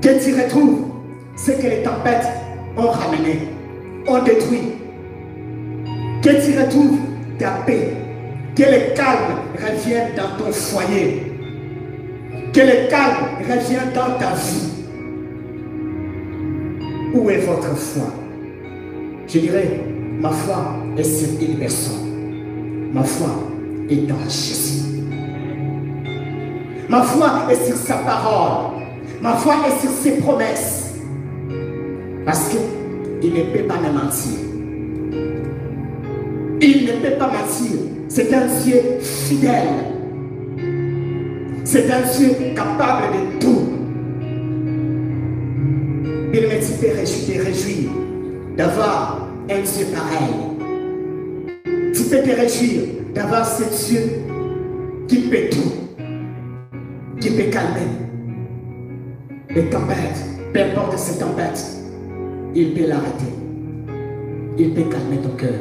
Que tu retrouves ce que les tempêtes ont ramené, ont détruit. Que tu retrouves ta paix. Que le calme revienne dans ton foyer. Que le calme revienne dans ta vie. Où est votre foi? Je dirais, ma foi est sur une personne. Ma foi est dans Jésus. Ma foi est sur sa parole. Ma foi est sur ses promesses. Parce qu'il ne peut pas me mentir. Il ne peut pas mentir. C'est un Dieu fidèle. C'est un Dieu capable de tout. Il me dit de te réjouir d'avoir un Dieu pareil. Tu peux te réjouir d'avoir ce Dieu qui peut tout, qui peut calmer les tempêtes, peu importe ces tempêtes, il peut l'arrêter, il peut calmer ton cœur.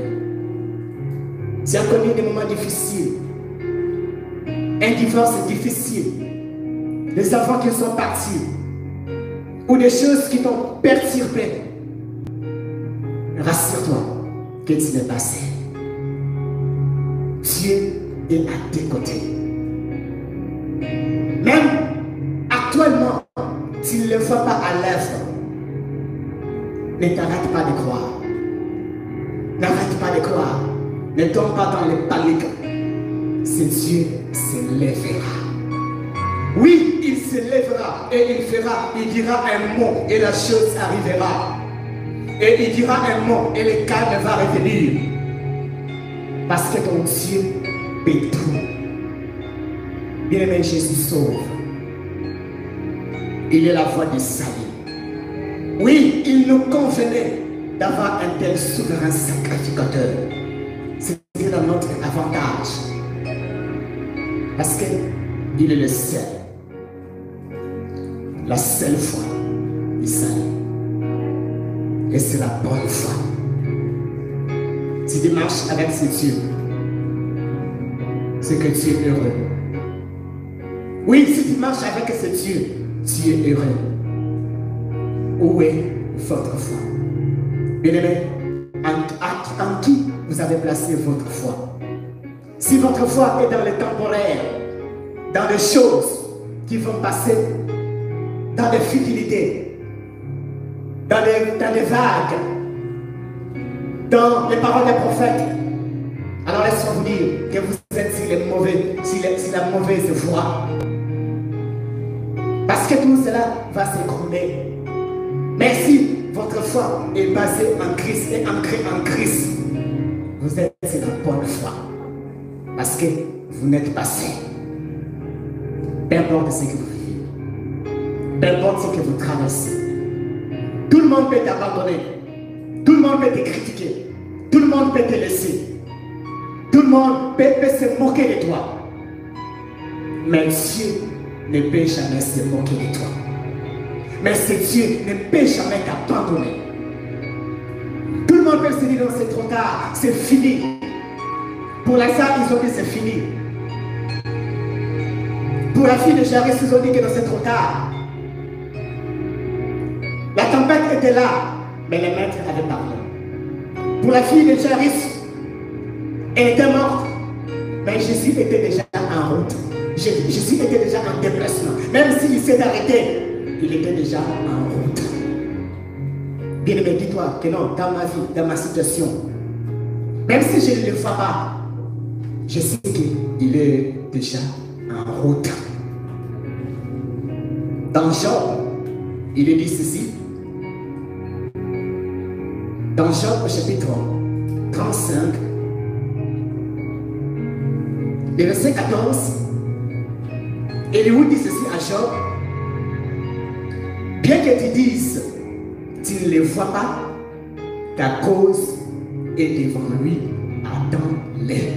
Tu as connu des moments difficiles, un divorce difficile, des enfants qui sont partis, ou des choses qui t'ont perturbé. Rassure-toi que tu n'es pas seul. Dieu est à tes côtés. Même actuellement, tu ne le vois pas à l'œuvre. Ne t'arrête pas de croire. N'arrête pas de croire. Ne tombe pas dans les paniques. Ce Dieu se lèvera. Oui, il se lèvera et il fera. Il dira un mot et la chose arrivera. Et il dira un mot et le calme va revenir. Parce que ton Dieu peut tout. Bien-aimé, Jésus sauve. Il est la voie du salut. Oui, il nous convenait d'avoir un tel souverain sacrificateur. C'était dans notre avantage. Parce qu'il est le seul. La seule foi du salut. Et c'est la bonne foi. Si tu marches avec ce Dieu, c'est que tu es heureux. Oui, si tu marches avec ce Dieu, tu es heureux. Où est votre foi? Bien-aimé, en qui vous avez placé votre foi? Si votre foi est dans le temporaire, dans les choses qui vont passer, dans des futilités, dans des vagues, dans les paroles des prophètes, alors laisse-moi vous dire que vous êtes sur la mauvaise voie. Parce que tout cela va s'écrouler. Mais si votre foi est basée en Christ et ancrée en Christ, vous êtes sur la bonne foi. Parce que vous n'êtes pas seul. Peu importe ce que vous vivez, peu importe ce que vous traversez, tout le monde peut t'abandonner, tout le monde peut te critiquer, tout le monde peut te laisser, tout le monde peut se moquer de toi. Mais Dieu ne peut jamais se moquer de toi. Mais ce Dieu ne peut jamais t'abandonner. Tout le monde peut se dire, non, c'est trop tard, c'est fini. Pour Lazare, ils ont dit c'est fini. Pour la fille de Jairus, ils ont dit que non, c'est trop tard. La tempête était là, mais les maîtres avaient parlé. Pour la fille de Jairus, elle était morte, mais Jésus était déjà en route. Jésus était déjà en déplacement. Même s'il s'est arrêté, il était déjà en route. Bien-aimé, dis-toi que non, dans ma vie, dans ma situation, même si je ne le vois pas, je sais qu'il est déjà en route. Dans Job, il est dit ceci. Dans Job, chapitre 35, le verset 14, Elihu dit ceci à Job. Bien que tu dises, tu ne le vois pas, ta cause est devant lui. Attends-les.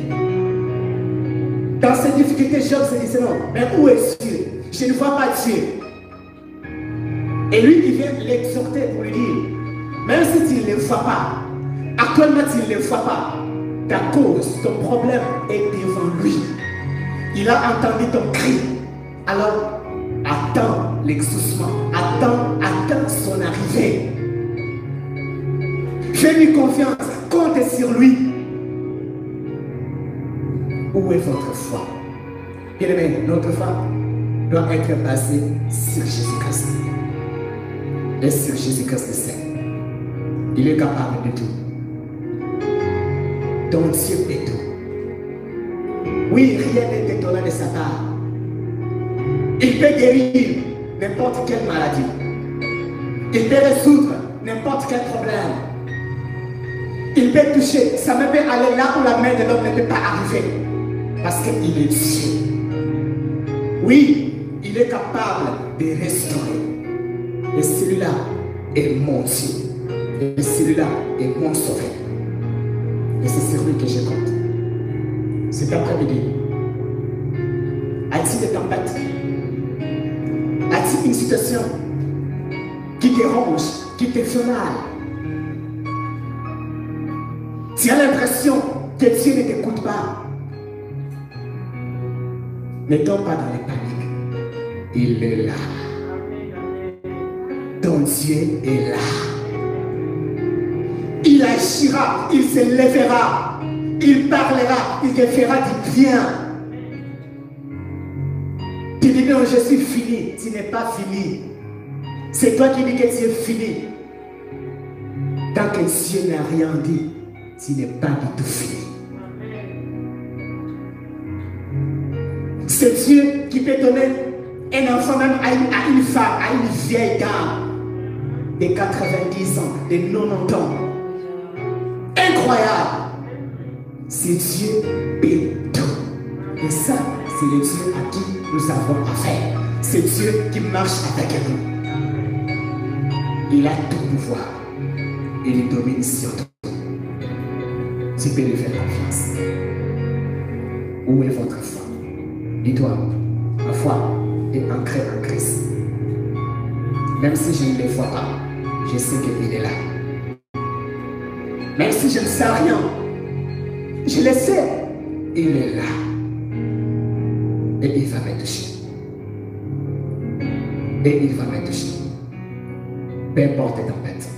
Dans cette difficulté, Job se disait non, mais où est Dieu? Je ne vois pas Dieu. Et lui, il vient l'exhorter pour lui dire, même si tu ne le vois pas, actuellement tu ne le vois pas, ta cause, ton problème est devant lui. Il a entendu ton cri. Alors, attends l'exaucement, attends son arrivée. Fais-lui confiance, compte sur lui. Où est votre foi? Bien-aimé, notre foi doit être basée sur Jésus-Christ. Et sur Jésus-Christ le Saint. Il est capable de tout. Ton Dieu est tout. Oui, rien n'est étonnant de sa part. Il peut guérir n'importe quelle maladie. Il peut résoudre n'importe quel problème. Il peut toucher. Ça me peut aller là où la main de l'homme ne peut pas arriver. Parce qu'il est Dieu. Oui, il est capable de restaurer. Et celui-là est mon Dieu. Et celui-là est mon sauveur. Et c'est sur lui que je compte. Cet après-midi, as-tu des tempêtes? As-tu une situation qui te ronge, qui te fait mal? Tu as l'impression que Dieu ne t'écoute pas. Ne tombe pas dans les paniques. Il est là. Ton Dieu est là. Il agira, il se lèvera, il parlera, il te fera du bien. Tu dis non, je suis fini. Tu n'es pas fini. C'est toi qui dis que tu es fini. Tant que Dieu n'a rien dit, tu n'es pas du tout fini. C'est Dieu qui peut donner un enfant même à une femme, à une vieille dame de 90 ans, de 90 ans. Incroyable. c'est Dieu béton. Et ça, c'est le Dieu à qui nous avons affaire. C'est Dieu qui marche avec nous. Il a tout pouvoir. Il domine sur tout. Tu peux lui faire confiance. Où est votre foi? Dis-toi, ma foi est ancrée en Christ. Même si je ne le vois pas, je sais qu'il est là. Même si je ne sais rien, je le sais, il est là. Et il va me toucher. Et il va me toucher. Peu importe les tempêtes,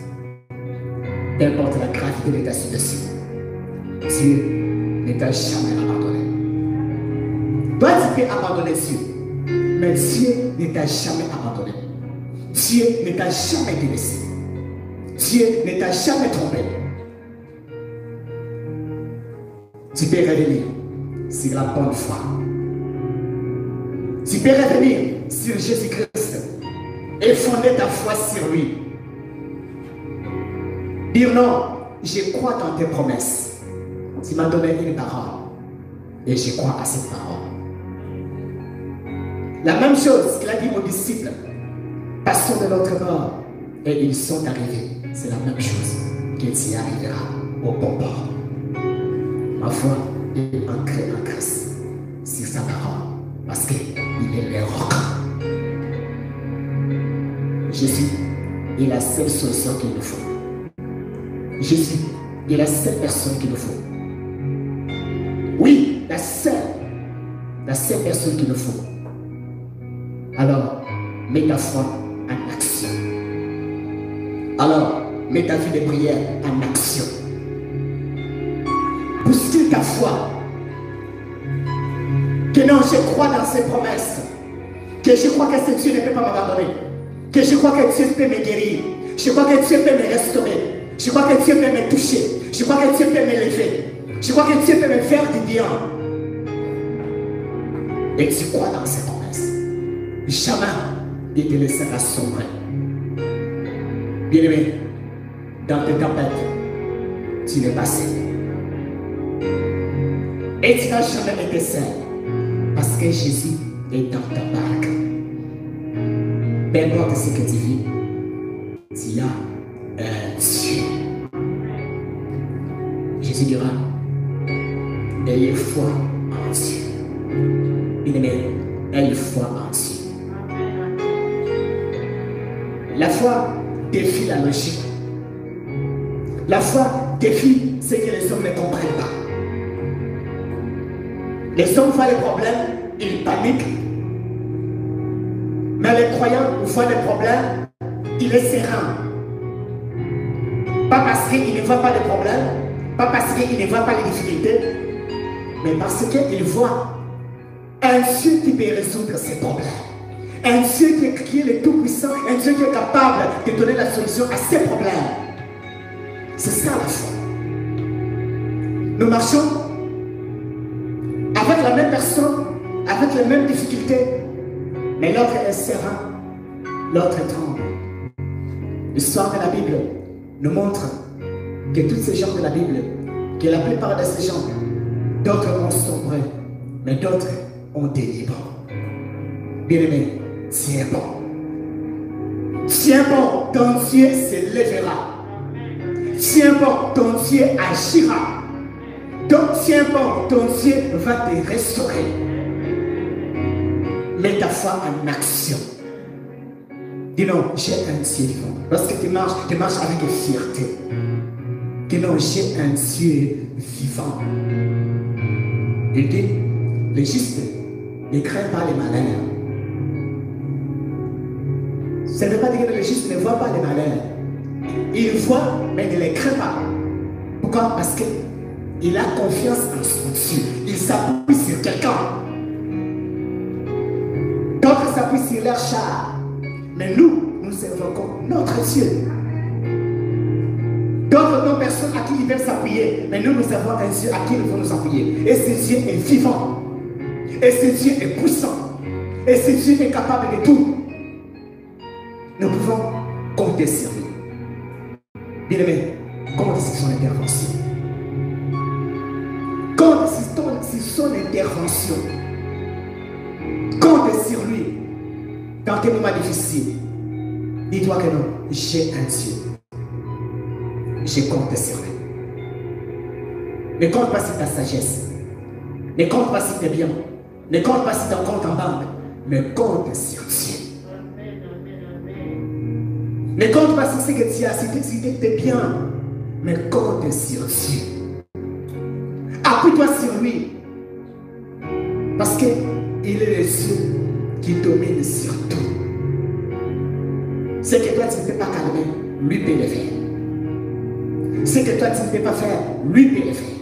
peu importe la gravité de ta situation, Dieu ne t'a jamais abandonné. Toi, tu peux abandonner Dieu, mais Dieu ne t'a jamais abandonné. Dieu ne t'a jamais délaissé. Dieu ne t'a jamais trompé. Tu peux revenir sur la bonne foi. Tu peux revenir sur Jésus-Christ et fonder ta foi sur lui. Dire non, je crois dans tes promesses. Tu m'as donné une parole et je crois à cette parole. La même chose qu'il a dit aux disciples, passons de notre corps et ils sont arrivés. C'est la même chose que tu arriveras au bon port. Ma foi est ancrée en Christ sur sa parole parce qu'il est le roc. Jésus est la seule solution qu'il nous faut. Jésus est la seule personne qu'il nous faut. Oui, la seule personne qu'il nous faut. Alors, mets ta foi en action. Alors, mets ta vie de prière en action. Bouscule ta foi. Que non, je crois dans ses promesses. Que je crois que ce Dieu ne peut pas m'abandonner. Que je crois que Dieu peut me guérir. Je crois que Dieu peut me restaurer. Je crois que Dieu peut me toucher. Je crois que Dieu peut me lever. Je crois que Dieu peut me faire du bien. Et tu crois dans ses promesses. Jamais il te laissera sombrer. Bien-aimé, dans tes tempêtes, tu n'es pas seul. Et tu n'as jamais été seul. Parce que Jésus est dans ta barque. Peu importe ce que tu vis, tu as un Dieu. Jésus dira, ayez foi en Dieu. Bien-aimé, ayez foi en Dieu. La foi défie la logique. La foi défie ce que les hommes ne comprennent pas. Les hommes voient les problèmes, ils paniquent. Mais les croyants voient les problèmes, il est serein. Pas parce qu'il ne voit pas de problème, pas parce qu'il ne voit pas les difficultés, mais parce qu'il voit un Dieu qui peut résoudre ses problèmes. Un Dieu qui est le Tout-Puissant, un Dieu qui est capable de donner la solution à ses problèmes. C'est ça la foi. Nous marchons avec la même personne, avec les mêmes difficultés, mais l'autre est serein, l'autre est tremble. L'histoire de la Bible nous montre que tous ces gens de la Bible, que la plupart de ces gens, d'autres ont sombré, mais d'autres ont délivré. Bien-aimé, tiens bon. Tiens bon, ton Dieu se lèvera. Tiens bon, ton Dieu agira. Donc tiens bon, ton Dieu va te restaurer. Mets ta foi en action. Dis non, j'ai un Dieu vivant. Lorsque tu marches avec fierté. Dis non, j'ai un Dieu vivant. Il dit, les justes ne craignent pas les malheurs. Ça ne veut pas dire que les justes ne voient pas les malheurs. Ils voient, mais ne les craint pas. Pourquoi? Parce qu'il a confiance en son Dieu. Il s'appuie sur quelqu'un. D'autres s'appuient sur leur char. Mais nous invoquons notre Dieu. D'autres n'ont personne à qui ils peuvent s'appuyer. Mais nous avons un Dieu à qui nous devons nous appuyer. Et ce Dieu est vivant. Et ce Dieu est puissant. Et ce Dieu est capable de tout. Nous pouvons compter sur lui. Bien-aimé, comptez sur son intervention. intervention. Compte sur lui dans tes moments difficiles. Dis-toi que non, j'ai un Dieu. Je compte sur lui. Ne compte pas sur ta sagesse. Ne compte pas sur tes biens. Ne compte pas sur ton compte en banque. Mais compte sur Dieu. Ne compte pas sur ce que tu as, sur tes biens. Mais compte sur Dieu. Appuie-toi sur lui. Parce qu'il est le Dieu qui domine sur tout. Ce que toi tu ne peux pas calmer, lui peut le faire. Ce que toi tu ne peux pas faire, lui peut le faire.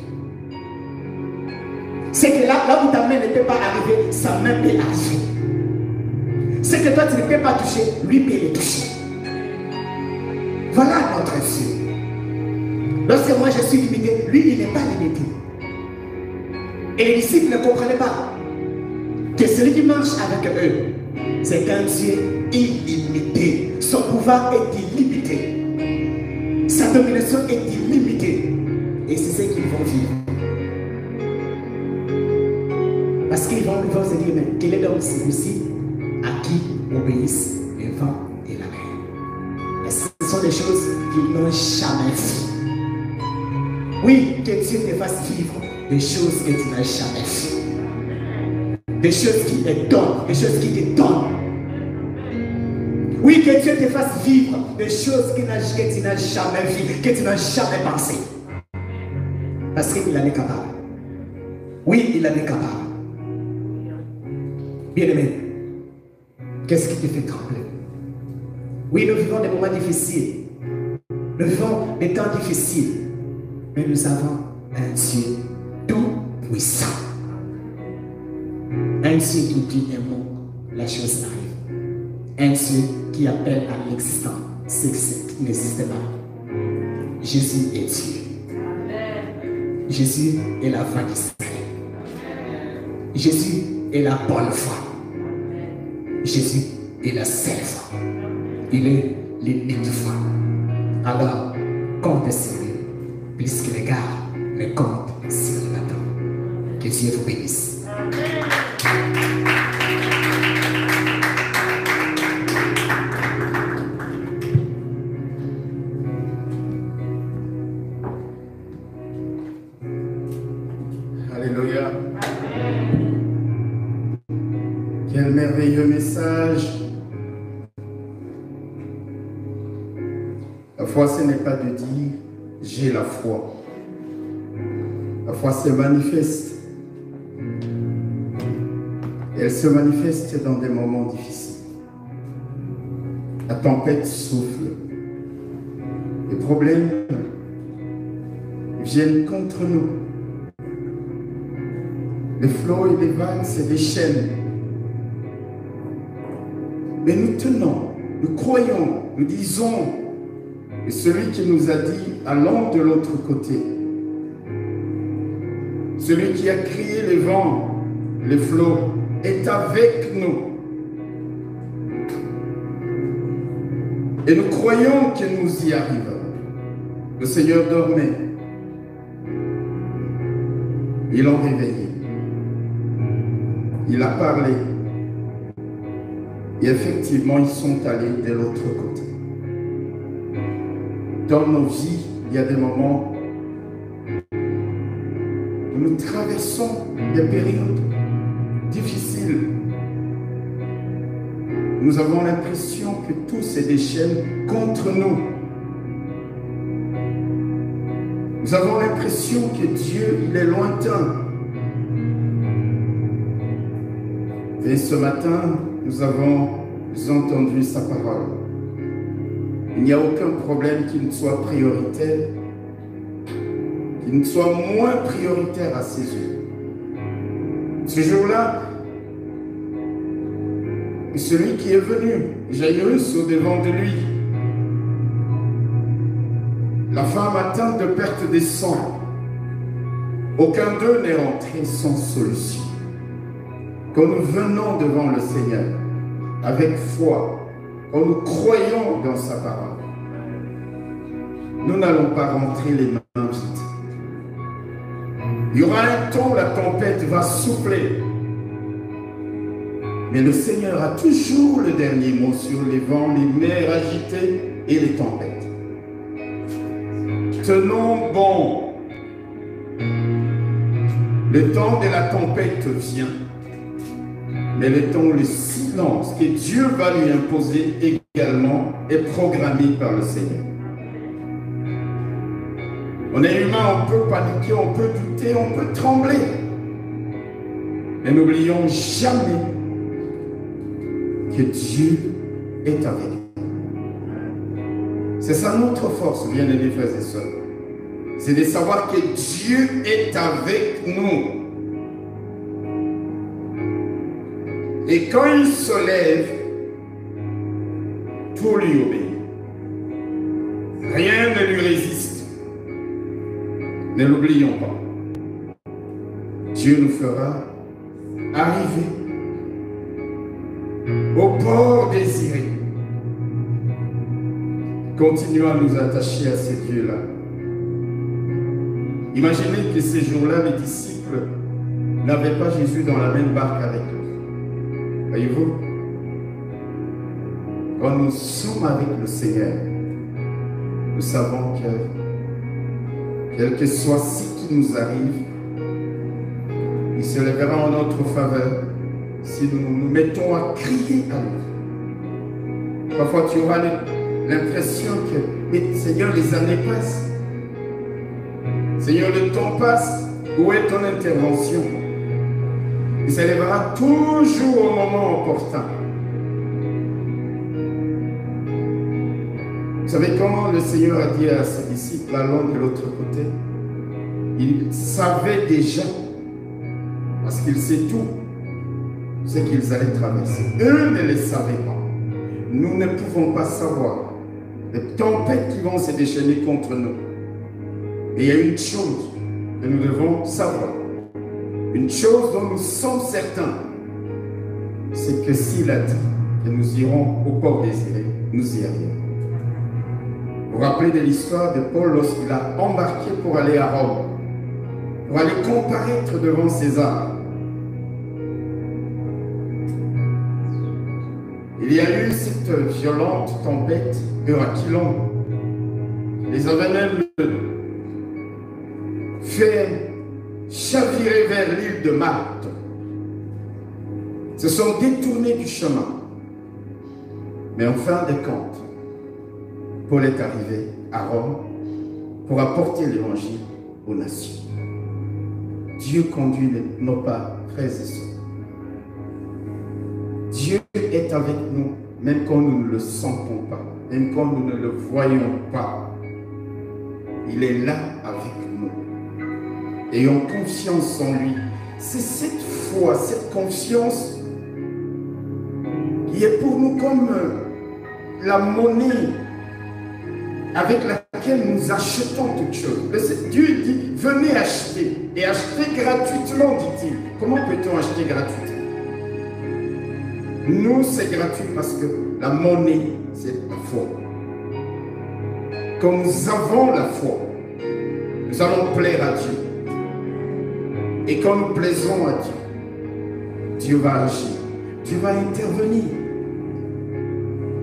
Ce que là où ta main ne peut pas arriver, sa main peut agir. Ce que toi tu ne peux pas toucher, lui peut le toucher. Voilà notre Dieu. Lorsque moi je suis limité, lui il n'est pas limité. Et les disciples ne comprenaient pas que celui qui marche avec eux, c'est un Dieu illimité. Son pouvoir est illimité. Sa domination est illimitée. Et c'est ce qu'ils vont vivre. Parce qu'ils vont se dire, mais quel est donc celui-ci à qui obéissent le vent et la mer? Et ce sont des choses qu'ils n'ont jamais vues. Oui, que Dieu te fasse vivre des choses que tu n'as jamais vues. Des choses qui te donnent, des choses qui te donnent. Oui, que Dieu te fasse vivre des choses que tu n'as jamais vues, que tu n'as jamais pensé. Parce qu'il en est capable. Oui, il en est capable. Bien-aimé, qu'est-ce qui te fait trembler? Oui, nous vivons des moments difficiles. Nous vivons des temps difficiles. Mais nous avons un Dieu tout puissant. Un Dieu qui dit un mot, la chose arrive. Un Dieu qui appelle à l'existence ce qui n'existe pas. Jésus est Dieu. Jésus est la voix d'Israël. Jésus est la bonne foi. Jésus est la seule foi. Il est l'unique foi. Alors, compte sur lui, puisque les gars ne comptent sur le matin. Que Dieu vous bénisse. Alléluia. Quel merveilleux message. La foi, ce n'est pas de dire j'ai la foi. La foi se manifeste. Elle se manifeste dans des moments difficiles. La tempête souffle. Les problèmes viennent contre nous. Les flots et les vagues se déchaînent. Mais nous tenons, nous croyons, nous disons que celui qui nous a dit allons de l'autre côté, celui qui a créé les vents, les flots, est avec nous. Et nous croyons que nous y arrivons. Le Seigneur dormait. Ils l'ont réveillé. Il a parlé. Et effectivement, ils sont allés de l'autre côté. Dans nos vies, il y a des moments où nous traversons des périodes difficiles. Nous avons l'impression que tout se déchaîne contre nous. Nous avons l'impression que Dieu, il est lointain. Et ce matin, nous avons entendu sa parole. Il n'y a aucun problème qui ne soit prioritaire, qui ne soit moins prioritaire à ses yeux. Ce jour-là, celui qui est venu, Jairus, au-devant de lui, la femme atteinte de perte de sang, aucun d'eux n'est rentré sans solution. Quand nous venons devant le Seigneur, avec foi, quand nous croyons dans sa parole, nous n'allons pas rentrer les mains vides. Il y aura un temps où la tempête va souffler. Mais le Seigneur a toujours le dernier mot sur les vents, les mers agitées et les tempêtes. Tenons bon. Le temps de la tempête vient. Mais le temps où le silence que Dieu va lui imposer également est programmé par le Seigneur. On est humain, on peut paniquer, on peut douter, on peut trembler. Mais n'oublions jamais que Dieu est avec nous. C'est ça notre force, bien-aimés frères et sœurs. C'est de savoir que Dieu est avec nous. Et quand il se lève, tout lui obéit. Rien ne lui résiste. Ne l'oublions pas. Dieu nous fera arriver au port désiré. Continuons à nous attacher à ces dieux-là. Imaginez que ces jours-là, les disciples n'avaient pas Jésus dans la même barque avec eux. Voyez-vous, quand nous sommes avec le Seigneur, nous savons que, quel que soit ce qui nous arrive, il se lèvera en notre faveur si nous nous mettons à crier à lui. Parfois, tu auras l'impression que, mais Seigneur, les années passent. Seigneur, le temps passe. Où est ton intervention? Il s'élèvera toujours au moment opportun. Vous savez comment le Seigneur a dit à ses disciples, allant de l'autre côté? Il savait déjà, parce qu'il sait tout, ce qu'ils allaient traverser. Eux ne le savaient pas. Nous ne pouvons pas savoir les tempêtes qui vont se déchaîner contre nous. Et il y a une chose que nous devons savoir. Une chose dont nous sommes certains. C'est que s'il a dit que nous irons au port désiré, nous y arriverons. Vous vous rappelez de l'histoire de Paul lorsqu'il a embarqué pour aller à Rome, pour aller comparaître devant César. Il y a eu cette violente tempête, Eurachylon. Les avait même fait chavirer vers l'île de Malte. Se sont détournés du chemin. Mais en fin de compte, Paul est arrivé à Rome pour apporter l'évangile aux nations. Dieu conduit nos pas, frères et sœurs. Dieu est avec nous, même quand nous ne le sentons pas, même quand nous ne le voyons pas. Il est là avec nous. Ayons confiance en lui. C'est cette foi, cette confiance qui est pour nous comme la monnaie avec laquelle nous achetons toutes choses. Dieu dit, venez acheter, et acheter gratuitement, dit-il. Comment peut-on acheter gratuitement? Nous, c'est gratuit parce que la monnaie, c'est la foi. Quand nous avons la foi, nous allons plaire à Dieu. Et quand nous plaisons à Dieu, Dieu va agir, Dieu va intervenir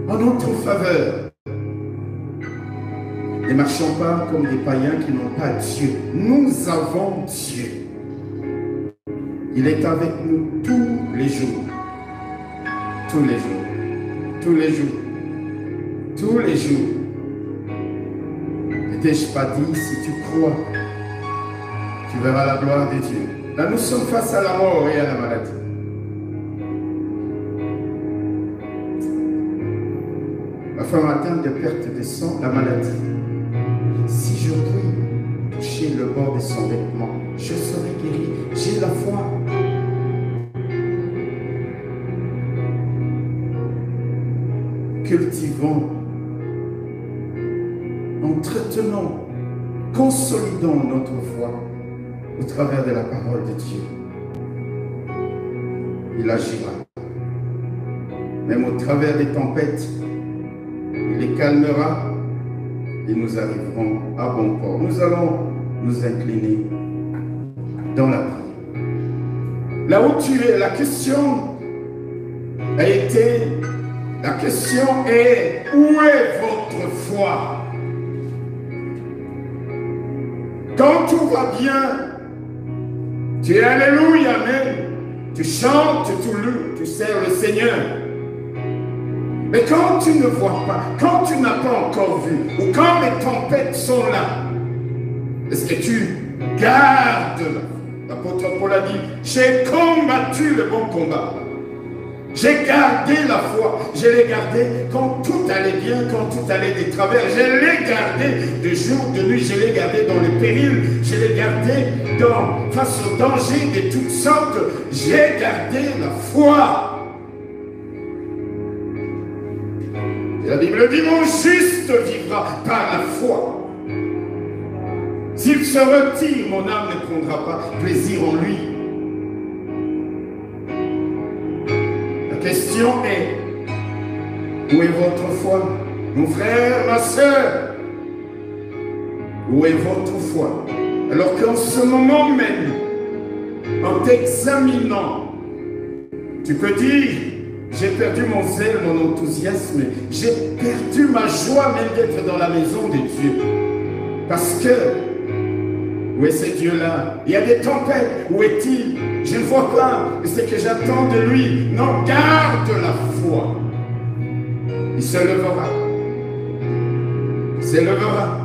en notre faveur. Ne marchons pas comme des païens qui n'ont pas Dieu. Nous avons Dieu. Il est avec nous tous les jours. Tous les jours. Tous les jours. Tous les jours. Ne t'ai-je pas dit, si tu crois, tu verras la gloire de Dieu. Là, nous sommes face à la mort et à la maladie. Ma femme atteinte de perte de sang, la maladie. Si je puis toucher le bord de son vêtement, je serai guéri. J'ai la foi. Cultivons, entretenons, consolidons notre foi au travers de la parole de Dieu. Il agira. Même au travers des tempêtes, il les calmera et nous arriverons à bon port. Nous allons nous incliner dans la prière. Là où tu es, la question est, où est votre foi? Quand tout va bien, tu es alléluia, amen. Tu chantes, tu sers le Seigneur. Mais quand tu ne vois pas, quand tu n'as pas encore vu, ou quand les tempêtes sont là, est-ce que tu gardes? L'apôtre Paul a dit, j'ai combattu le bon combat. J'ai gardé la foi. Je l'ai gardée quand tout allait bien, quand tout allait de travers. Je l'ai gardée de jour, de nuit. Je l'ai gardée dans le péril. Je l'ai gardée face aux dangers de toutes sortes. J'ai gardé la foi. Et la Bible dit, mon juste vivra par la foi. S'il se retire, mon âme ne prendra pas plaisir en lui. La question est, où est votre foi? Mon frère, ma soeur, où est votre foi? Alors qu'en ce moment même, en t'examinant, tu peux dire, j'ai perdu mon zèle, mon enthousiasme, j'ai perdu ma joie même d'être dans la maison de Dieu. Parce que, où est ce Dieu-là? Il y a des tempêtes, où est-il? Je ne vois pas, c'est que j'attends de lui. Non, garde la foi. Il se lèvera. Il se lèvera.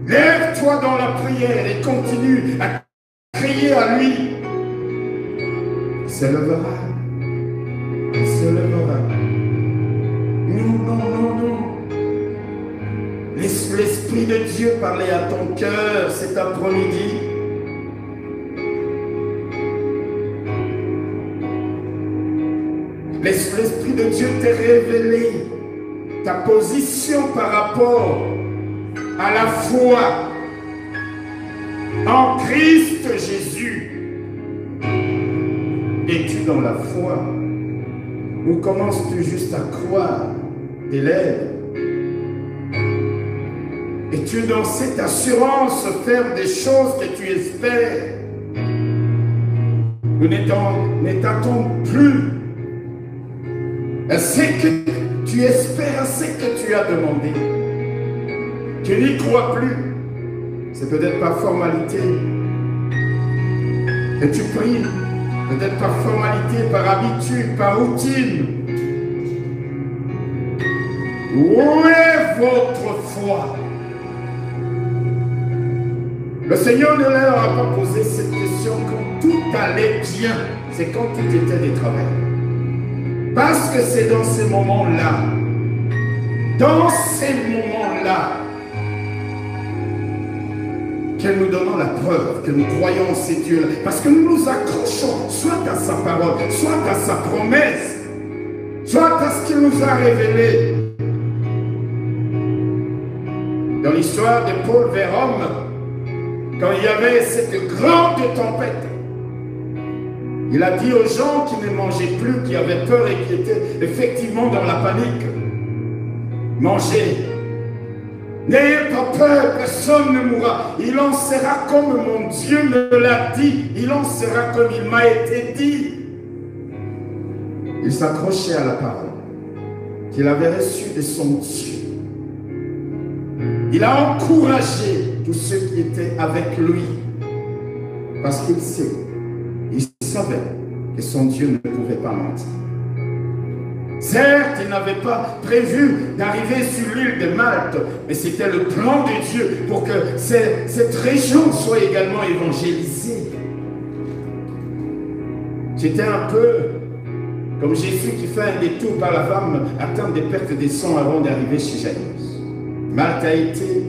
Lève-toi dans la prière et continue à crier à lui. Il se lèvera. Il se lèvera. Non, non, non, non. L'Esprit de Dieu parlait à ton cœur cet après-midi. L'Esprit de Dieu t'a révélé ta position par rapport à la foi en Christ Jésus. Es-tu dans la foi? Ou commences-tu juste à croire des lèvres? Es-tu dans cette assurance faire des choses que tu espères? Nous n'attendons plus à ce que tu espères, à ce que tu as demandé. Tu n'y crois plus. C'est peut-être par formalité que tu pries, peut-être par formalité, par habitude, par routine. Où est votre foi? Le Seigneur ne leur a pas posé cette question quand tout allait bien. C'est quand tout était de travers. Parce que c'est dans ces moments-là, que nous donnons la preuve que nous croyons en ces dieux-là. Parce que nous nous accrochons soit à sa parole, soit à sa promesse, soit à ce qu'il nous a révélé. Dans l'histoire de Paul vers Rome, quand il y avait cette grande tempête, il a dit aux gens qui ne mangeaient plus, qui avaient peur et qui étaient effectivement dans la panique, mangez, n'ayez pas peur, personne ne mourra. Il en sera comme mon Dieu me l'a dit, il en sera comme il m'a été dit. Il s'accrochait à la parole qu'il avait reçue de son Dieu. Il a encouragé tous ceux qui étaient avec lui, parce qu'il sait, il savait que son Dieu ne pouvait pas mentir. Certes, il n'avait pas prévu d'arriver sur l'île de Malte, mais c'était le plan de Dieu pour que cette région soit également évangélisée. J'étais un peu comme Jésus qui fait un détour par la femme atteinte des pertes de sang avant d'arriver chez Jairus. Malte a été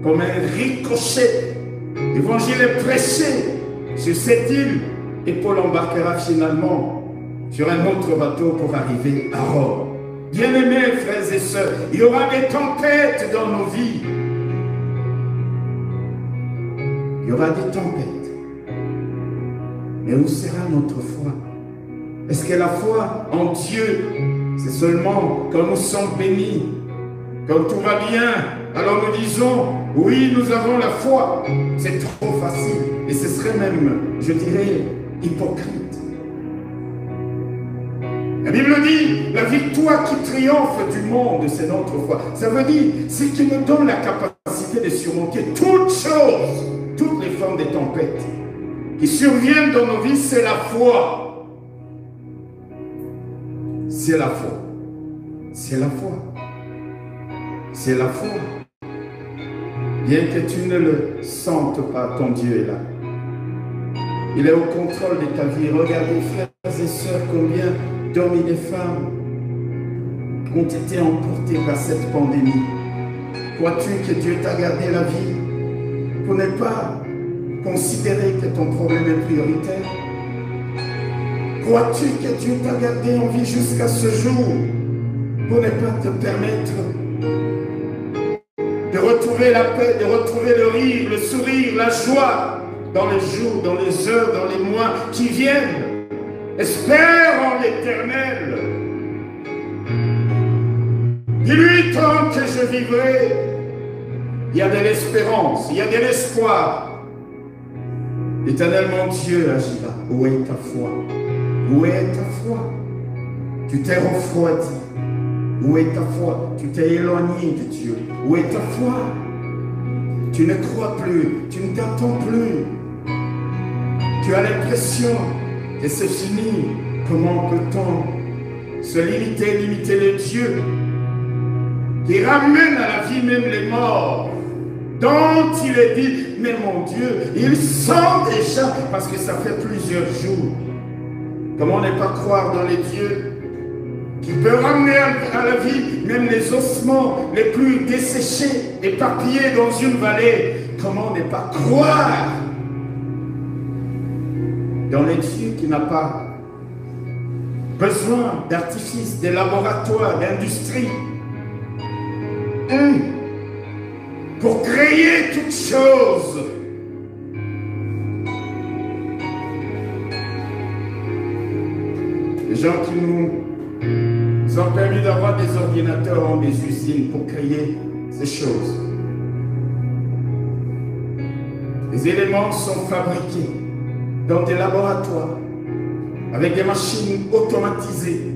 comme un ricochet. L'évangile est prêché sur cette île et Paul embarquera finalement sur un autre bateau pour arriver à Rome. Bien-aimés frères et sœurs, il y aura des tempêtes dans nos vies. Il y aura des tempêtes. Mais où sera notre foi? Est-ce que la foi en Dieu, c'est seulement quand nous sommes bénis, quand tout va bien, Alors nous disons, oui, nous avons la foi. C'est trop facile. Et ce serait même, je dirais, hypocrite. La Bible dit, la victoire qui triomphe du monde, c'est notre foi. Ça veut dire, ce qui nous donne la capacité de surmonter toutes choses, toutes les formes de tempêtes qui surviennent dans nos vies, c'est la foi. C'est la foi. C'est la foi. C'est la foi. Bien que tu ne le sentes pas, ton Dieu est là. Il est au contrôle de ta vie. Regardez, frères et sœurs, combien d'hommes et de femmes ont été emportés par cette pandémie. Crois-tu que Dieu t'a gardé la vie pour ne pas considérer que ton problème est prioritaire? Crois-tu que Dieu t'a gardé en vie jusqu'à ce jour pour ne pas te permettre de retrouver la paix, de retrouver le rire, le sourire, la joie dans les jours, dans les heures, dans les mois qui viennent? Espère en l'Éternel. Dis-lui, tant que je vivrai, il y a de l'espérance, il y a de l'espoir. L'Éternel, mon Dieu, agira. Où est ta foi? Où est ta foi? Tu t'es refroidi. Où est ta foi? Tu t'es éloigné de Dieu. Où est ta foi? Tu ne crois plus, tu ne t'attends plus. Tu as l'impression que c'est fini. Comment peut-on se limiter le Dieu qui ramène à la vie même les morts, dont il est dit, mais mon Dieu, ils sont déjà, parce que ça fait plusieurs jours. Comment ne pas croire dans les dieux qui peut ramener à la vie même les ossements les plus desséchés, éparpillés dans une vallée? Comment ne pas croire dans les dieux qui n'a pas besoin d'artifices, de laboratoires, d'industrie, pour créer toutes choses? Les gens qui nous ont permis d'avoir des ordinateurs ont des usines pour créer ces choses. Les éléments sont fabriqués dans des laboratoires avec des machines automatisées,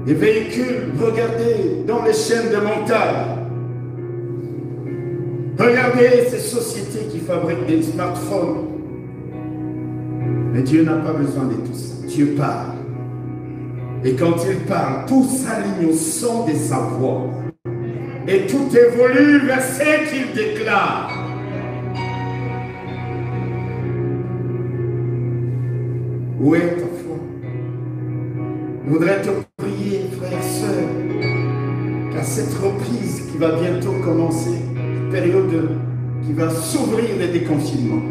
des véhicules, regardez, dans les chaînes de montagne. Regardez ces sociétés qui fabriquent des smartphones. Mais Dieu n'a pas besoin de tout ça. Dieu parle. Et quand il parle, tout s'aligne au son de sa voix. Et tout évolue vers ce qu'il déclare. Où est ta foi? Je voudrais te prier, frères et sœurs, qu'à cette reprise qui va bientôt commencer, une période qui va s'ouvrir des déconfinements,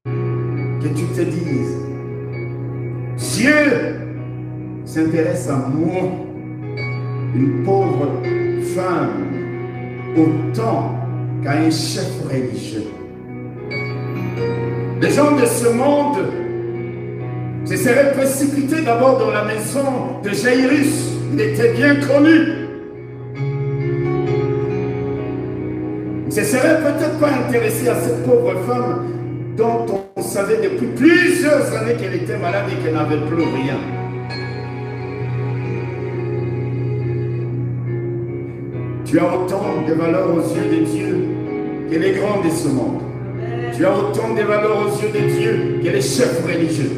que tu te dises, Dieu s'intéresse à moi, une pauvre femme, autant qu'à un chef religieux. Les gens de ce monde se seraient précipités d'abord dans la maison de Jairus. Il était bien connu. Ils ne se seraient peut-être pas intéressés à cette pauvre femme dont on savait depuis plusieurs années qu'elle était malade et qu'elle n'avait plus rien. Tu as autant de valeur aux yeux de Dieu que les grands de ce monde. Tu as autant de valeur aux yeux de Dieu que les chefs religieux.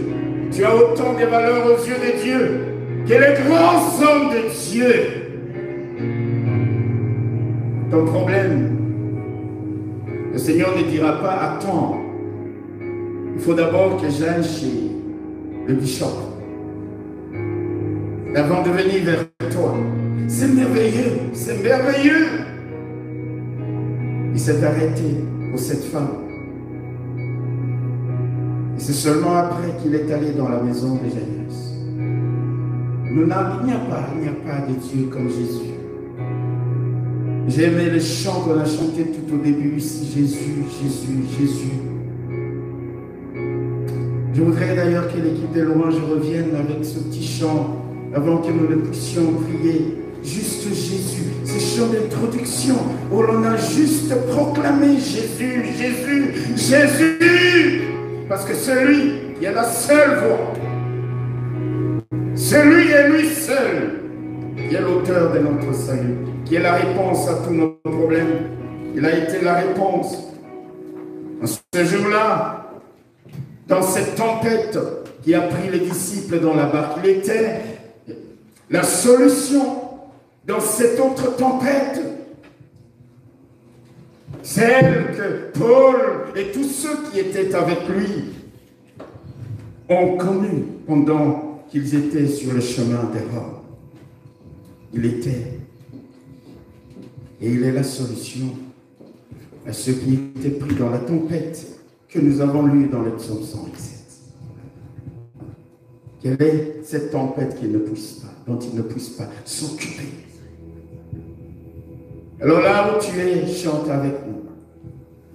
Tu as autant de valeur aux yeux de Dieu que les grands hommes de Dieu. Ton problème, le Seigneur ne dira pas, attends, il faut d'abord que j'aille chez le bishop avant de venir vers toi. C'est merveilleux, c'est merveilleux. Il s'est arrêté pour cette femme. Et c'est seulement après qu'il est allé dans la maison de Jairus. Il n'y a pas de Dieu comme Jésus. J'ai aimé les chants qu'on a chantés tout au début ici. Jésus, Jésus, Jésus. Je voudrais d'ailleurs que l'équipe de louange revienne avec ce petit chant avant que nous ne puissions prier juste Jésus, ce chant d'introduction où l'on a juste proclamé Jésus, Jésus, Jésus, parce que c'est lui qui est la seule voix. C'est lui et lui seul qui est l'auteur de notre salut, qui est la réponse à tous nos problèmes. Il a été la réponse. En ce jour-là, dans cette tempête qui a pris les disciples dans la barque, il était la solution dans cette autre tempête. Celle que Paul et tous ceux qui étaient avec lui ont connue pendant qu'ils étaient sur le chemin des Rome. Il était et il est la solution à ceux qui étaient pris dans la tempête que nous avons lue dans le psaume 107. Quelle est cette tempête dont il ne puisse pas s'occuper? Alors là où tu es, chante avec nous.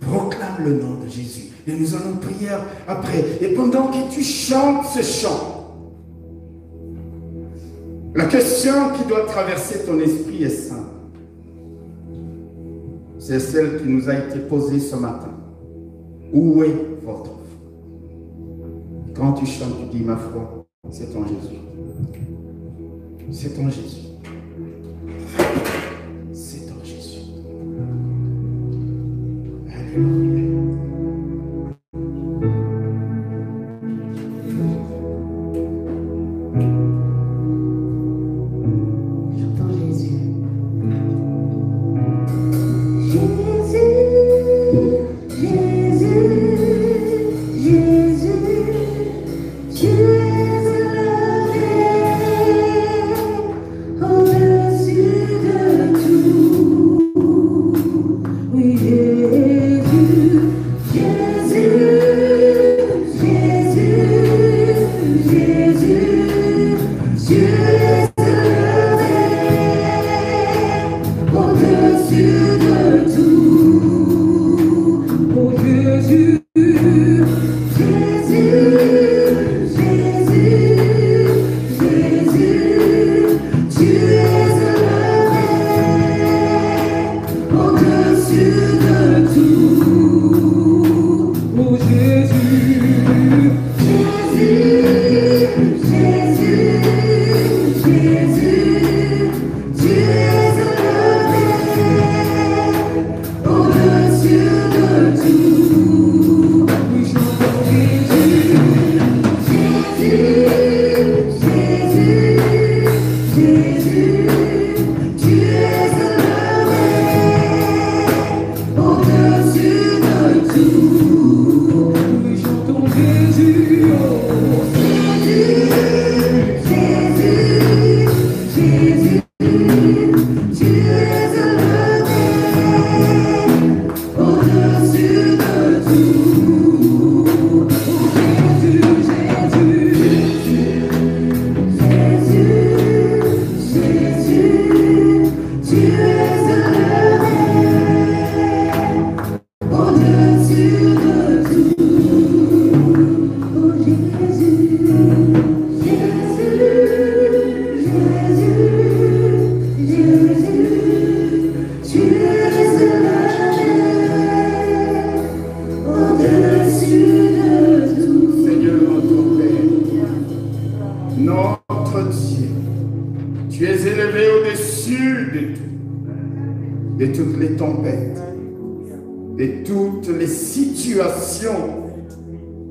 Proclame le nom de Jésus. Et nous allons prier après. Et pendant que tu chantes ce chant, la question qui doit traverser ton esprit est simple. C'est celle qui nous a été posée ce matin. Où est votre foi? Quand tu chantes, tu dis ma foi, c'est en Jésus. C'est en Jésus. C'est en Jésus. Alléluia.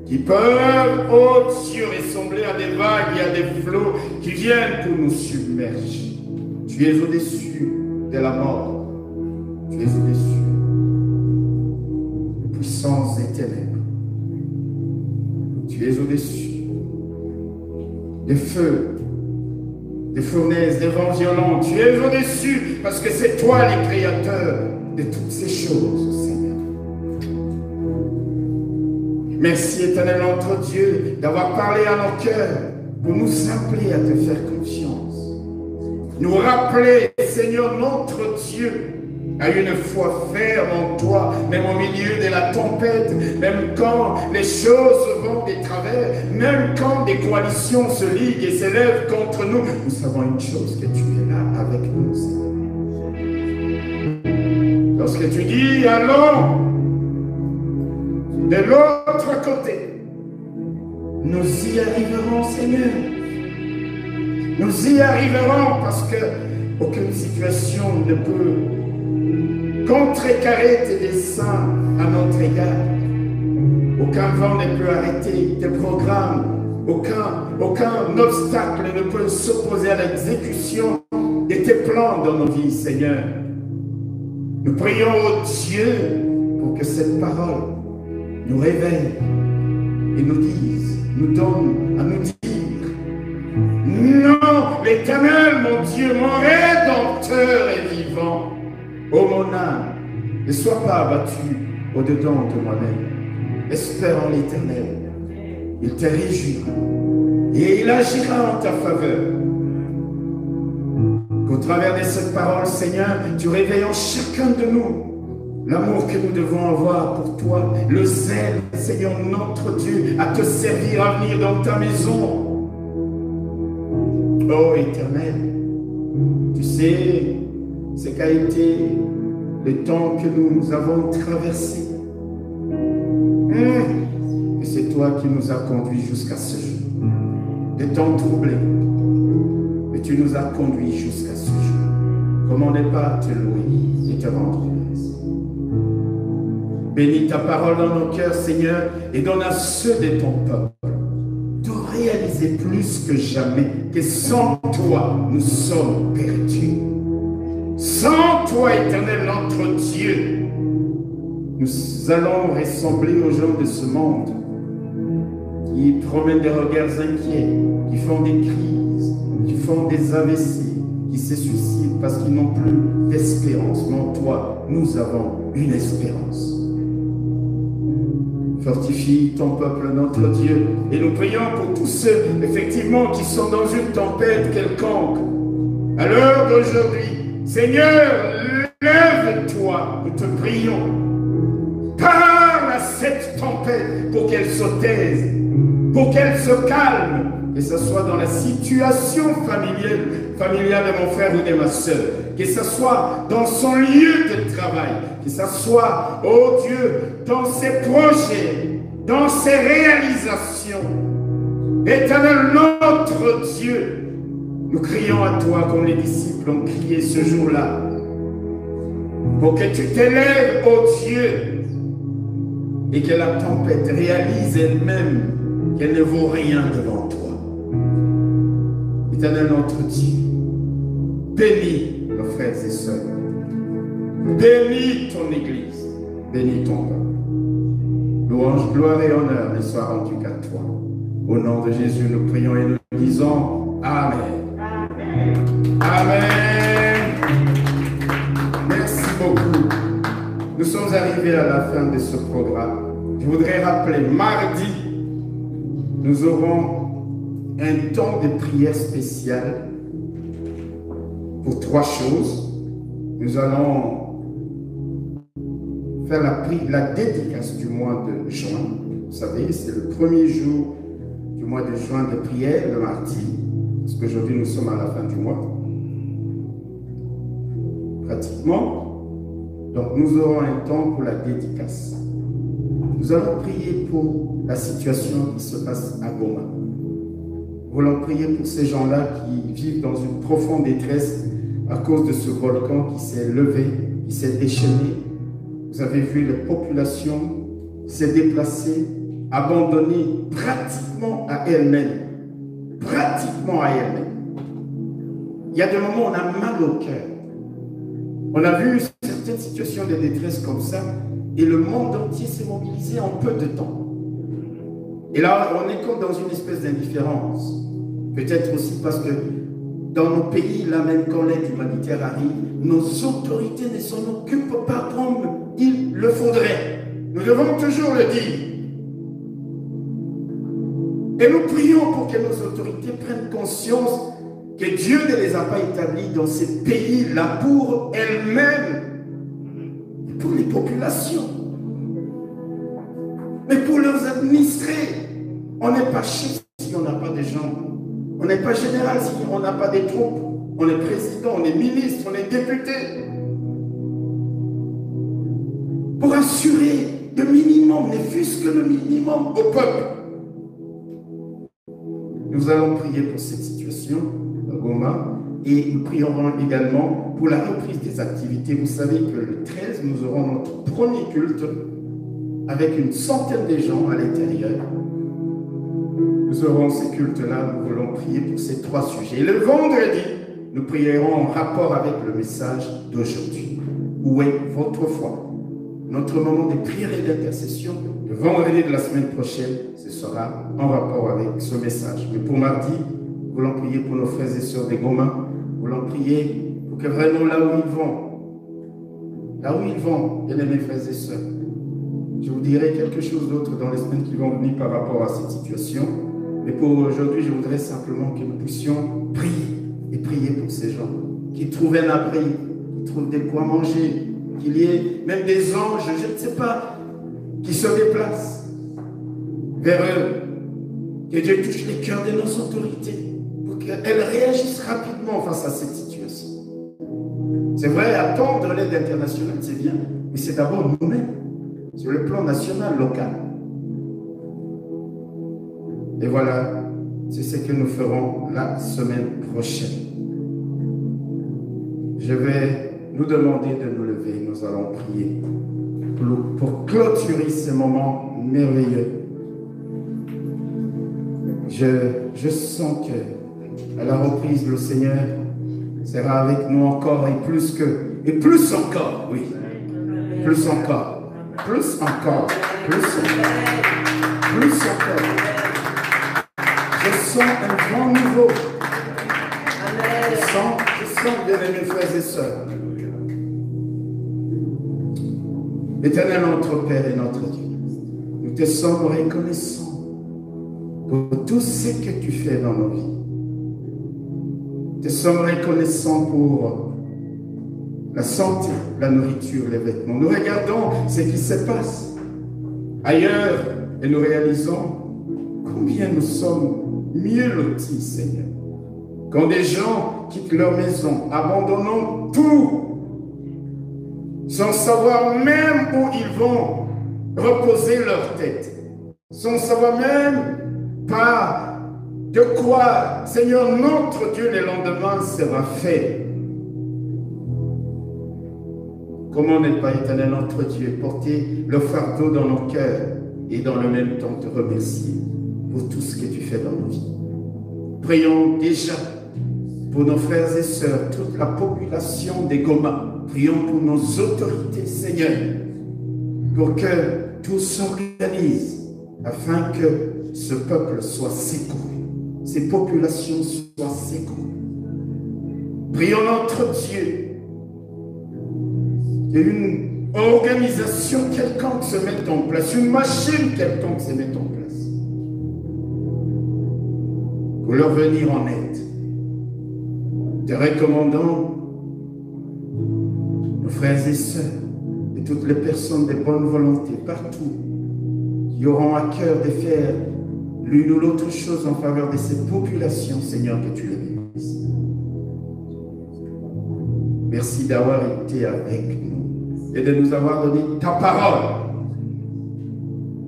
Qui peuvent, oh Dieu, ressembler à des vagues et à des flots qui viennent pour nous submerger. Tu es au-dessus de la mort. Tu es au-dessus des puissances des ténèbres. Tu es au-dessus des feux, des fournaises, des vents violents. Tu es au-dessus parce que c'est toi le créateur de toutes ces choses, Seigneur. Merci, éternel notre Dieu, d'avoir parlé à nos cœurs pour nous appeler à te faire confiance. Nous rappeler, Seigneur notre Dieu, à une foi ferme en toi, même au milieu de la tempête, même quand les choses vont des travers, même quand des coalitions se liguent et s'élèvent contre nous. Nous savons une chose, que tu es là avec nous, Seigneur. Lorsque tu dis, allons de l'autre côté, nous y arriverons, Seigneur. Nous y arriverons parce que aucune situation ne peut contrecarrer tes desseins à notre égard. Aucun vent ne peut arrêter tes programmes. Aucun obstacle ne peut s'opposer à l'exécution de tes plans dans nos vies, Seigneur. Nous prions au Dieu pour que cette parole nous réveille et nous dise, nous donne à nous dire: non, l'Éternel, mon Dieu, mon Rédempteur est vivant. Ô mon âme, ne sois pas abattu au-dedans de moi-même. Espère en l'Éternel. Il te réjouira et il agira en ta faveur. Qu'au travers de cette parole, Seigneur, tu réveilles en chacun de nous l'amour que nous devons avoir pour toi, le zèle, Seigneur, notre Dieu, à te servir, à venir dans ta maison. Ô Éternel, tu sais ce qu'a été le temps que nous avons traversé. Et c'est toi qui nous as conduits jusqu'à ce jour. Des temps troublés, mais tu nous as conduits jusqu'à ce jour. Comment ne pas te louer et te rendre grâce. Bénis ta parole dans nos cœurs, Seigneur, et donne à ceux de ton peuple de réaliser plus que jamais que sans toi, nous sommes perdus. Sans toi, Éternel, notre Dieu, nous allons ressembler aux gens de ce monde qui promènent des regards inquiets, qui font des crises, qui font des AVC, qui se suicident parce qu'ils n'ont plus d'espérance. Mais en toi, nous avons une espérance. Fortifie ton peuple, notre Dieu, et nous prions pour tous ceux, effectivement, qui sont dans une tempête quelconque. À l'heure d'aujourd'hui, Seigneur, lève-toi, nous te prions. Parle à cette tempête pour qu'elle se taise, pour qu'elle se calme, que ce soit dans la situation familiale de mon frère ou de ma soeur, que ce soit dans son lieu de travail, que ce soit, oh Dieu, dans ses projets, dans ses réalisations. Éternel, notre Dieu, nous crions à toi comme les disciples ont crié ce jour-là, pour que tu t'élèves, ô Dieu, et que la tempête réalise elle-même qu'elle ne vaut rien devant toi. Éternel, notre Dieu, bénis nos frères et sœurs, bénis ton Église, bénis ton peuple. Louange, gloire et honneur ne soient rendus qu'à toi. Au nom de Jésus, nous prions et nous disons Amen. Amen. Merci beaucoup. Nous sommes arrivés à la fin de ce programme. Je voudrais rappeler, mardi, nous aurons un temps de prière spécial pour 3 choses. Nous allons faire la dédicace du mois de juin. Vous savez, c'est le premier jour du mois de juin de prière, le mardi, parce qu'aujourd'hui nous sommes à la fin du mois. Pratiquement. Donc nous aurons un temps pour la dédicace. Nous allons prier pour la situation qui se passe à Goma. Nous voulons prier pour ces gens-là qui vivent dans une profonde détresse à cause de ce volcan qui s'est levé, qui s'est déchaîné. Vous avez vu les populations s'est déplacée, abandonnée pratiquement à elle-même. Pratiquement à elle-même. Il y a des moments où on a mal au cœur. On a vu certaines situations de détresse comme ça et le monde entier s'est mobilisé en peu de temps. Et là, on est comme dans une espèce d'indifférence. Peut-être aussi parce que dans nos pays, là même quand l'aide humanitaire arrive, nos autorités ne s'en occupent pas comme il le faudrait. Nous devons toujours le dire. Et nous prions pour que nos autorités prennent conscience que Dieu ne les a pas établis dans ces pays-là pour elles-mêmes, pour les populations. Mais pour leurs administrés, on n'est pas chef si on n'a pas des gens. On n'est pas général si on n'a pas des troupes. On est président, on est ministre, on est député. Pour assurer le minimum, ne fût-ce que le minimum au peuple. Nous allons prier pour cette situation à Goma et nous prierons également pour la reprise des activités. Vous savez que le 13, nous aurons notre premier culte avec une centaine de gens à l'intérieur. Nous aurons ces cultes-là, nous voulons prier pour ces 3 sujets. Et le vendredi, nous prierons en rapport avec le message d'aujourd'hui. Où est votre foi? Notre moment de prière et d'intercession, le vendredi de la semaine prochaine, ce sera en rapport avec ce message. Mais pour mardi, nous voulons prier pour nos frères et sœurs des Goma. Nous voulons prier pour que vraiment là où ils vont, bien aimés frères et sœurs, je vous dirai quelque chose d'autre dans les semaines qui vont venir par rapport à cette situation. Mais pour aujourd'hui, je voudrais simplement que nous puissions prier et prier pour ces gens qui trouvent un abri, qui trouvent de quoi manger, qu'il y ait même des anges, je ne sais pas, qui se déplacent vers eux. Que Dieu touche les cœurs de nos autorités pour qu'elles réagissent rapidement face à cette situation. C'est vrai, attendre l'aide internationale, c'est bien, mais c'est d'abord nous-mêmes, sur le plan national, local. Et voilà, c'est ce que nous ferons la semaine prochaine. Je vais nous demander de nous lever, nous allons prier pour clôturer ce moment merveilleux. Je sens que à la reprise, le Seigneur sera avec nous encore et plus encore, oui, plus encore, plus encore, plus encore, plus encore. Je sens un grand niveau. Je sens, bien-aimés frères et sœurs. Éternel notre Père et notre Dieu, nous te sommes reconnaissants pour tout ce que tu fais dans nos vies. Nous te sommes reconnaissants pour la santé, la nourriture, les vêtements. Nous regardons ce qui se passe ailleurs et nous réalisons combien nous sommes mieux lotis, Seigneur. Quand des gens quittent leur maison, abandonnant tout, sans savoir même où ils vont reposer leur tête, sans savoir même pas de quoi, Seigneur, notre Dieu, le lendemain sera fait. Comment n'est pas, éternel notre Dieu, porter le fardeau dans nos cœurs et dans le même temps te remercier pour tout ce que tu fais dans nos vies. Prions déjà pour nos frères et sœurs, toute la population des Goma. Prions pour nos autorités, Seigneur, pour que tout s'organise afin que ce peuple soit secouru, ces populations soient secourues. Prions notre Dieu qu'une organisation quelconque se mette en place, une machine quelconque se mette en place pour leur venir en aide. Te recommandons nos frères et sœurs et toutes les personnes de bonne volonté partout qui auront à cœur de faire l'une ou l'autre chose en faveur de ces populations, Seigneur, que tu les bénisses. Merci d'avoir été avec nous et de nous avoir donné ta parole.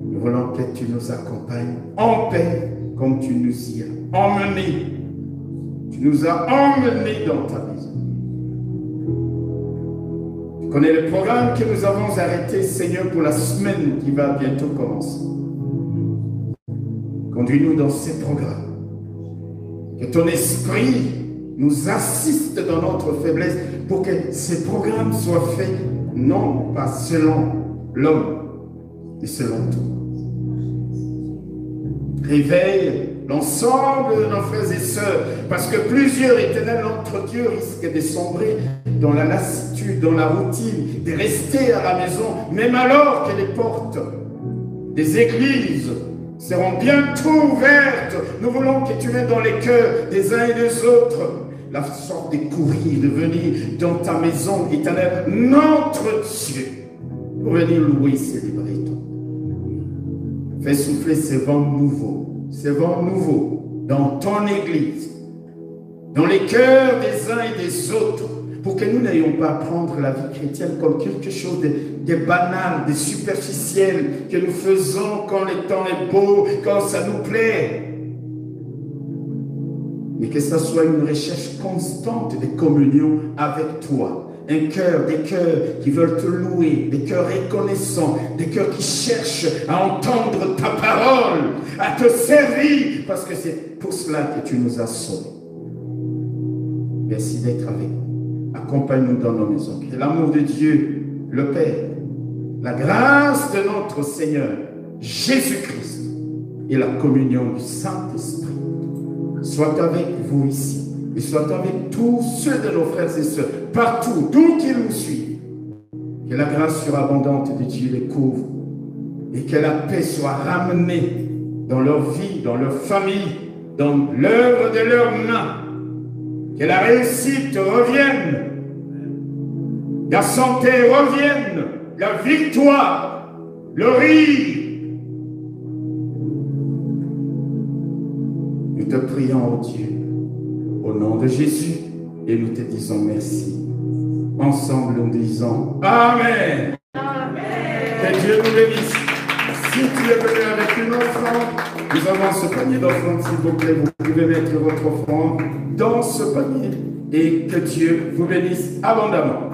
Nous voulons que tu nous accompagnes en paix comme tu nous y as emmenés. Tu nous as emmenés dans ta maison. Tu connais le programme que nous avons arrêté, Seigneur, pour la semaine qui va bientôt commencer. Conduis-nous dans ces programmes. Que ton esprit nous assiste dans notre faiblesse pour que ces programmes soient faits non pas selon l'homme, mais selon toi. Réveille l'ensemble de nos frères et sœurs, parce que plusieurs, éternel notre Dieu, risquent de sombrer dans la lassitude, dans la routine, de rester à la maison, même alors que les portes des églises seront bientôt ouvertes. Nous voulons que tu mettes dans les cœurs des uns et des autres la sorte de courir, de venir dans ta maison, éternel notre Dieu, pour venir louer, célébrer ton nom. Fais souffler ces vents nouveaux dans ton Église, dans les cœurs des uns et des autres, pour que nous n'ayons pas à prendre la vie chrétienne comme quelque chose de banal, de superficiel, que nous faisons quand le temps est beau, quand ça nous plaît. Mais que ça soit une recherche constante de communion avec toi. Des cœurs qui veulent te louer, des cœurs reconnaissants, des cœurs qui cherchent à entendre ta parole, à te servir, parce que c'est pour cela que tu nous as sauvés. Merci d'être avec nous. Accompagne-nous dans nos maisons. Que l'amour de Dieu, le Père, la grâce de notre Seigneur, Jésus-Christ, et la communion du Saint-Esprit soit avec vous ici, et soit avec tous ceux de nos frères et sœurs, partout, d'où qu'ils nous suivent. Que la grâce surabondante de Dieu les couvre, et que la paix soit ramenée dans leur vie, dans leur famille, dans l'œuvre de leurs mains. Que la réussite revienne, la santé revienne, la victoire, le rire. Nous te prions, oh Dieu, au nom de Jésus, et nous te disons merci. Ensemble, nous disons Amen. Amen. Que Dieu nous bénisse. Si tu es venu avec une offrande, nous avons ce panier d'offrande, s'il vous plaît. Vous pouvez mettre votre offrande dans ce panier et que Dieu vous bénisse abondamment.